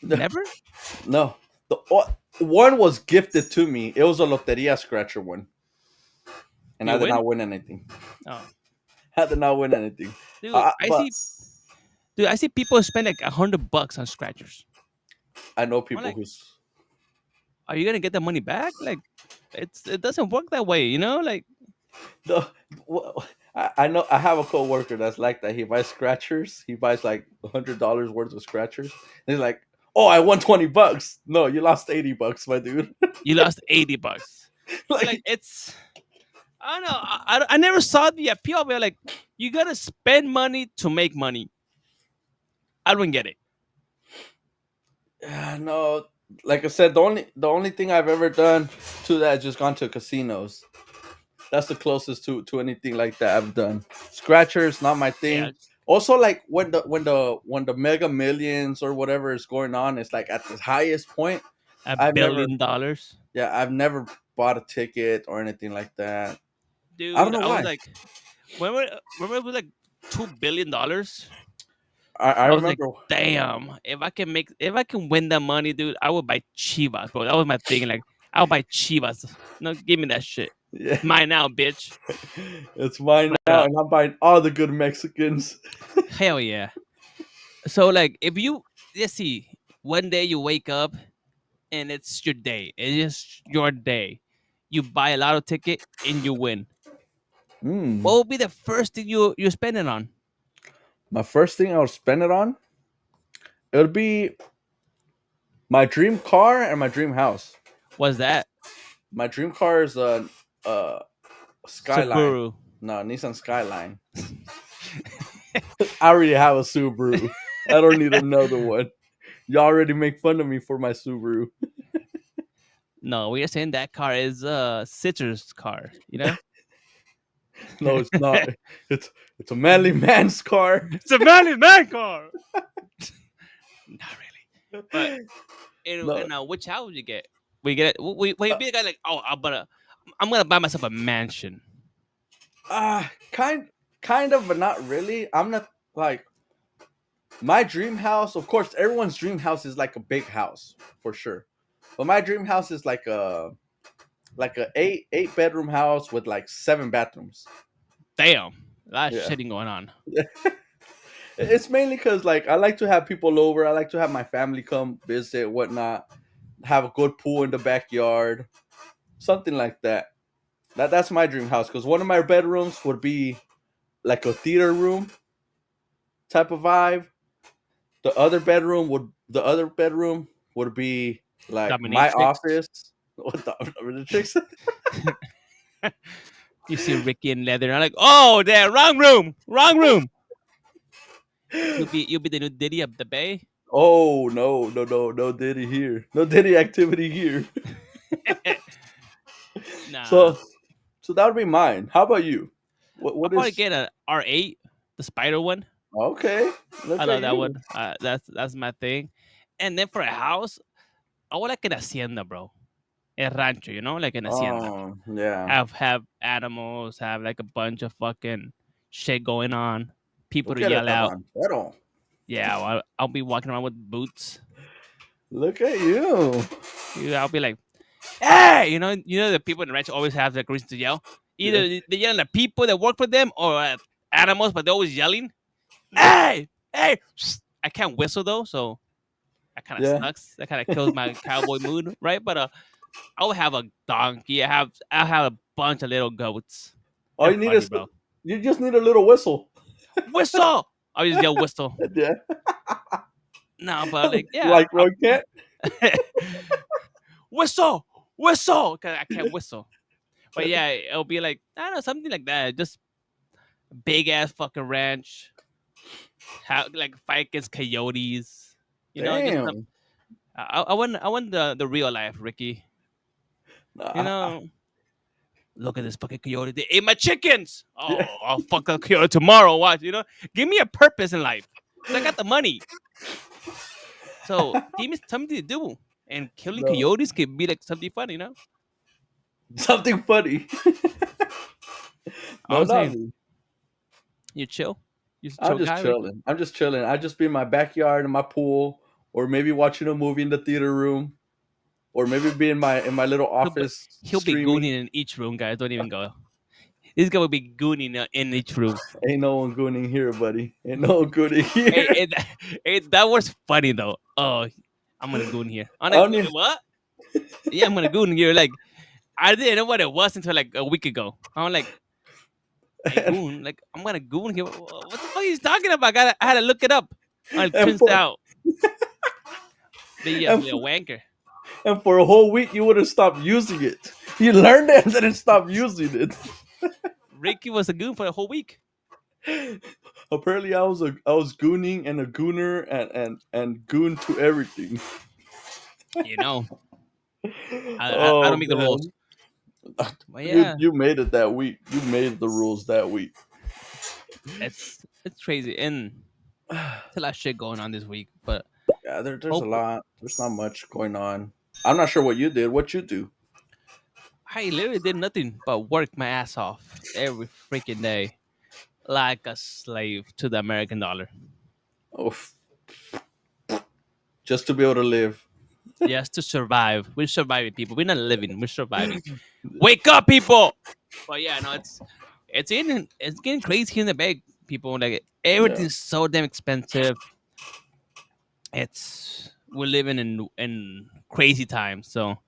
Speaker 1: Never?
Speaker 2: No, One was gifted to me. It was a loteria scratcher one, and
Speaker 1: Do you
Speaker 2: I did
Speaker 1: win?
Speaker 2: not win anything.
Speaker 1: Oh,
Speaker 2: I did not win anything.
Speaker 1: dude,
Speaker 2: But
Speaker 1: I see people spend like $100 on scratchers.
Speaker 2: I know
Speaker 1: I'm
Speaker 2: people
Speaker 1: like,
Speaker 2: who's
Speaker 1: are you gonna get the money back? Like, it doesn't work that way, you know? Like,
Speaker 2: the. I know I have a coworker that's like that. He buys scratchers. He buys like $100 worth of scratchers. And he's like, "Oh, I won $20." No, you lost $80, my dude.
Speaker 1: you lost $80. But like,
Speaker 2: Like,
Speaker 1: it's I don't know. I never saw the appeal of it. Like, you gotta spend money to make money. I don't get it.
Speaker 2: no, like I said, the only thing I've ever done to that is just gone to casinos. That's the closest to anything like that I've done. Scratchers, not my
Speaker 1: Yeah,
Speaker 2: thing. Also, like when the Mega Millions or whatever is going on, it's like at the highest point.
Speaker 1: a
Speaker 2: I've never,
Speaker 1: billion dollars,
Speaker 2: yeah, I've never bought a ticket or anything like that. I don't
Speaker 1: dude.
Speaker 2: know
Speaker 1: I was
Speaker 2: why.
Speaker 1: like, when it was like $2 billion.
Speaker 2: I
Speaker 1: I was like,
Speaker 2: remember,
Speaker 1: damn, if I can win that money, dude, I would buy Chivas, bro. That was my thing. Like, I'll buy Chivas. No, give me that shit.
Speaker 2: yeah,
Speaker 1: It's mine now, bitch.
Speaker 2: it's mine
Speaker 1: But
Speaker 2: now, and I'm buying all the good Mexicans.
Speaker 1: hell yeah. So like, if you let's see, one day you wake up and it's your day. It's just your day. You buy a lotto ticket and you win.
Speaker 2: Mm.
Speaker 1: What would be the first thing you spend it on?
Speaker 2: My first thing I would spend it on, it would be my dream car and my dream house.
Speaker 1: Was that
Speaker 2: My dream car is a Skyline.
Speaker 1: Subaru?
Speaker 2: No, Nissan Skyline. I already have a Subaru. I don't need another one. You already make fun of me for my Subaru.
Speaker 1: No, we are saying that car is Citrus car. You know,
Speaker 2: No, it's not. It's a manly man's car.
Speaker 1: it's a manly man car. Not really, but
Speaker 2: No,
Speaker 1: which house would you get? We get it. We
Speaker 2: uh,
Speaker 1: be the guy like, oh, I'm gonna buy myself a mansion.
Speaker 2: kind of, but not really. I'm not like my dream house. Of course, everyone's dream house is like a big house for sure. But my dream house is like a eight bedroom house with like seven bathrooms.
Speaker 1: Damn, a lot of
Speaker 2: Yeah.
Speaker 1: shitting going on.
Speaker 2: It's mainly because like I like to have people over. I like to have my family come visit, whatnot. Have a good pool in the backyard, something like that. That's my dream house. Because one of my bedrooms would be like a theater room type of vibe. The other bedroom would be like my
Speaker 1: Dominatrix.
Speaker 2: office. What the tricks?
Speaker 1: You see Ricky in leather. I'm like, oh, damn, wrong room, wrong room. You'll be the new Diddy of the Bay.
Speaker 2: Oh no, no, no, no Diddy here. No Diddy activity here.
Speaker 1: Nah,
Speaker 2: So so that would be mine. How about you?
Speaker 1: I'll
Speaker 2: What
Speaker 1: probably
Speaker 2: is
Speaker 1: get a R8, the spider one.
Speaker 2: okay?
Speaker 1: I
Speaker 2: Look at
Speaker 1: love that
Speaker 2: you.
Speaker 1: one. That's my thing. And then for a house, I would like an hacienda, bro. A rancho, like an hacienda.
Speaker 2: Oh yeah.
Speaker 1: Have animals, have like a bunch of fucking shit going on. People to
Speaker 2: Look at it,
Speaker 1: yell out.
Speaker 2: ranchero.
Speaker 1: Yeah, I'll be walking around with boots.
Speaker 2: Look at you.
Speaker 1: I'll be like, hey, the people in the ranch always have like reason to yell.
Speaker 2: Yeah.
Speaker 1: Either they yelling at people that work for them or at animals, but they're always yelling. Hey, hey! I can't whistle though, so that kind of
Speaker 2: Yeah.
Speaker 1: sucks. That kind of kills my cowboy mood, right? But I will have a donkey. I have a bunch of little goats.
Speaker 2: All
Speaker 1: They're
Speaker 2: you need
Speaker 1: funny,
Speaker 2: is
Speaker 1: bro.
Speaker 2: you just need a little whistle.
Speaker 1: Whistle! I just yell whistle.
Speaker 2: Yeah.
Speaker 1: No, but like, yeah,
Speaker 2: Like Roy Kent.
Speaker 1: whistle, whistle. Cause I can't whistle. But yeah, it'll be like I don't know, something like that. Just big ass fucking ranch. Like fight against coyotes. Just
Speaker 2: Damn.
Speaker 1: I want the real life, Ricky.
Speaker 2: No,
Speaker 1: You know, look at this fucking coyote. They ate my chickens.
Speaker 2: yeah.
Speaker 1: Oh, I'll fuck the coyote tomorrow. Watch, give me a purpose in life. Cause I got the money. So give me something to do. And killing
Speaker 2: No.
Speaker 1: coyotes can be like something fun,
Speaker 2: Something funny.
Speaker 1: I
Speaker 2: No,
Speaker 1: was
Speaker 2: not
Speaker 1: saying,
Speaker 2: me.
Speaker 1: you chill. You just
Speaker 2: I'm
Speaker 1: chill
Speaker 2: just
Speaker 1: guy, Ricky.
Speaker 2: chilling. I'm just chilling. I just be in my backyard in my pool, or maybe watching a movie in the theater room. or maybe be in my little
Speaker 1: He'll be,
Speaker 2: office
Speaker 1: he'll be
Speaker 2: streaming.
Speaker 1: gooning in each room, guys. Don't even go. This guy will be gooning in each room.
Speaker 2: Ain't no one gooning here, buddy. Ain't no one gooning
Speaker 1: Hey,
Speaker 2: here.
Speaker 1: hey, hey, that was funny though. Oh, I'm gonna goon here. I'm
Speaker 2: I
Speaker 1: like,
Speaker 2: don't even,
Speaker 1: what? Yeah, I'm gonna goon here. Like, I didn't know what it was until like a week ago. I'm like, a goon. Like, I'm gonna goon here. What the fuck is he talking about? I had to look it up. And it
Speaker 2: and
Speaker 1: turns
Speaker 2: for
Speaker 1: out they
Speaker 2: and
Speaker 1: actually a
Speaker 2: for,
Speaker 1: wanker.
Speaker 2: and for a whole week you would have stopped using it. You learned it and then stopped using it.
Speaker 1: Ricky was a goon for a whole week.
Speaker 2: Apparently, I was gooning and a gooner and goon to everything.
Speaker 1: You know, I don't
Speaker 2: Oh
Speaker 1: make the rules.
Speaker 2: man,
Speaker 1: But yeah,
Speaker 2: you made it that week. You made the rules that week.
Speaker 1: it's crazy and it's a lot of shit going on this week. But
Speaker 2: Yeah, there's a
Speaker 1: hope
Speaker 2: lot. There's not much going on. I'm not sure what you did. What you do?
Speaker 1: I literally did nothing but work my ass off every freaking day, like a slave to the American dollar,
Speaker 2: Oh, just to be able to live.
Speaker 1: just to survive. We're surviving, people. We're not living. We're surviving. Wake up, people! But yeah, no, it's getting crazy here in the bag, people. Like
Speaker 2: Yeah,
Speaker 1: everything's so damn expensive. It's we're living in crazy times. So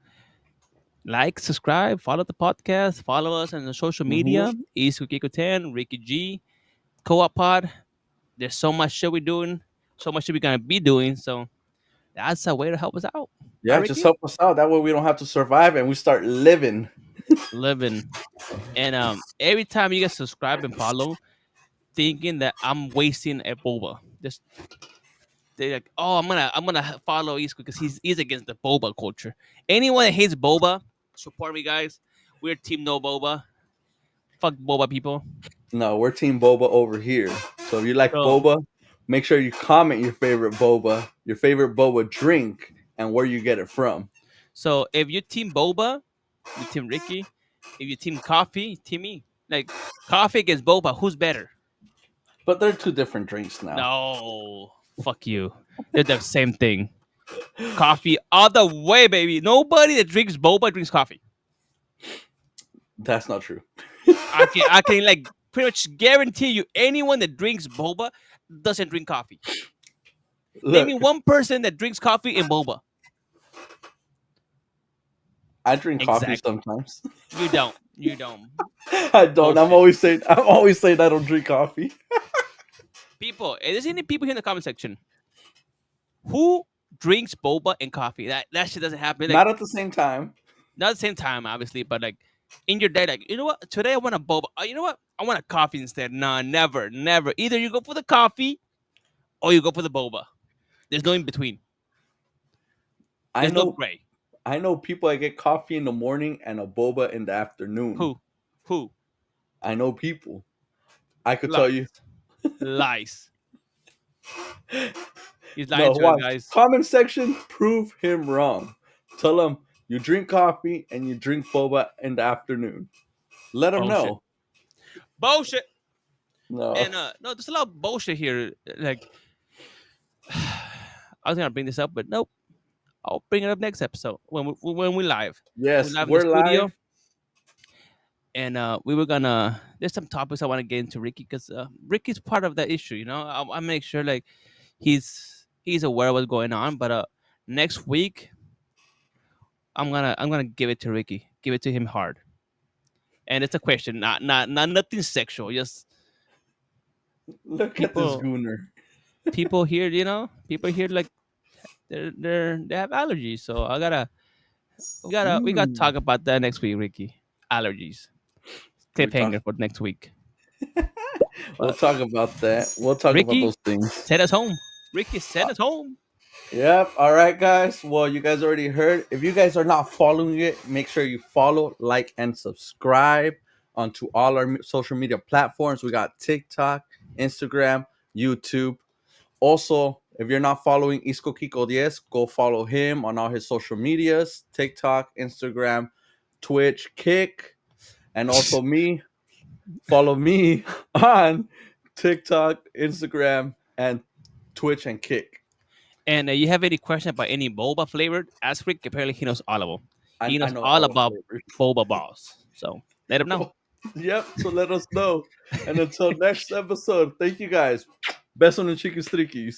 Speaker 1: like, subscribe, follow the podcast, follow us on the social
Speaker 2: hmm
Speaker 1: media. East Kiko 10, Ricky G, Co-op Pod. There's so much shit we're doing, so much shit we're gonna be doing. So that's a way to help us out. Right,
Speaker 2: yeah. Just
Speaker 1: Ricky?
Speaker 2: help us out. That way we don't have to survive and we start living.
Speaker 1: Living. And every time you guys subscribe and follow, thinking that I'm wasting a boba. Just they're like, oh, I'm gonna follow Isco because he's against the boba culture. Anyone that hates boba, support me, guys. We're team no boba. Fuck boba people.
Speaker 2: No, we're Team Boba over here. So if you like
Speaker 1: So
Speaker 2: boba, make sure you comment your favorite boba drink, and where you get it from.
Speaker 1: so if you team boba, you team Ricky. If you team coffee, team me. Like coffee against boba, who's better?
Speaker 2: But they're two different drinks now.
Speaker 1: No, fuck you. They're the same thing. Coffee all the way, baby. Nobody that drinks boba drinks coffee.
Speaker 2: That's not true.
Speaker 1: I can like pretty much guarantee you anyone that drinks boba doesn't drink coffee. Name me
Speaker 2: Look,
Speaker 1: one person that drinks coffee and boba.
Speaker 2: I drink coffee
Speaker 1: Exactly.
Speaker 2: sometimes.
Speaker 1: You don't. You don't.
Speaker 2: I don't.
Speaker 1: Bullshit.
Speaker 2: I'm always saying I don't drink coffee.
Speaker 1: People, if there's any people here in the comment section who drinks boba and coffee, that shit doesn't happen. Like
Speaker 2: Not at the same time.
Speaker 1: not at the same time, obviously, but like in your day, like you know what? Today I want a boba. You know what? I want a coffee instead. Nah, never, never. Either you go for the coffee or you go for the boba. There's no in between.
Speaker 2: I
Speaker 1: There's no
Speaker 2: know
Speaker 1: gray.
Speaker 2: I know people that get coffee in the morning and a boba in the afternoon.
Speaker 1: Who? Who?
Speaker 2: I know people. I could tell you.
Speaker 1: Lies. Lies. He's lying
Speaker 2: No,
Speaker 1: to us,
Speaker 2: watch.
Speaker 1: guys.
Speaker 2: Comment section, prove him wrong. Tell him you drink coffee and you drink boba in the afternoon. Let him
Speaker 1: Bullshit.
Speaker 2: know.
Speaker 1: Bullshit.
Speaker 2: No.
Speaker 1: And no, there's a lot of bullshit here. Like I was gonna bring this up, but nope. I'll bring it up next episode when we live. When we
Speaker 2: Yes,
Speaker 1: live in the
Speaker 2: we're
Speaker 1: studio,
Speaker 2: live.
Speaker 1: and we were gonna. There's some topics I want to get into Ricky because Ricky's part of that issue. You know, I make sure like he's aware of what's going on. But next week I'm gonna give it to Ricky. Give it to him hard. And it's a question, not nothing sexual. Just
Speaker 2: Look at this
Speaker 1: people
Speaker 2: gooner.
Speaker 1: people here, people here like they have allergies. So we gotta
Speaker 2: Mm.
Speaker 1: talk about that next week, Ricky. Allergies.
Speaker 2: We talk.
Speaker 1: Cliffhanger for next week.
Speaker 2: We'll
Speaker 1: But
Speaker 2: talk about that. We'll talk about
Speaker 1: Ricky,
Speaker 2: those things.
Speaker 1: send us home. Ricky, send us home.
Speaker 2: Yep. All right, guys. Well, you guys already heard. If you guys are not following it, make sure you follow, like, and subscribe onto all our social media platforms. We got TikTok, Instagram, YouTube. Also, if you're not following Isco Kiko 10, go follow him on all his social medias: TikTok, Instagram, Twitch, Kick, and also me. Follow me on TikTok, Instagram, and Twitch and Kick.
Speaker 1: And you have any question about any boba flavored? Ask Rick. Apparently, he knows all of them. He
Speaker 2: I
Speaker 1: knows
Speaker 2: know
Speaker 1: all
Speaker 2: all the
Speaker 1: about
Speaker 2: flavors.
Speaker 1: boba balls. So let him know.
Speaker 2: Yep. So let us know. And until next episode, thank you guys. Beso en chiquis triquis.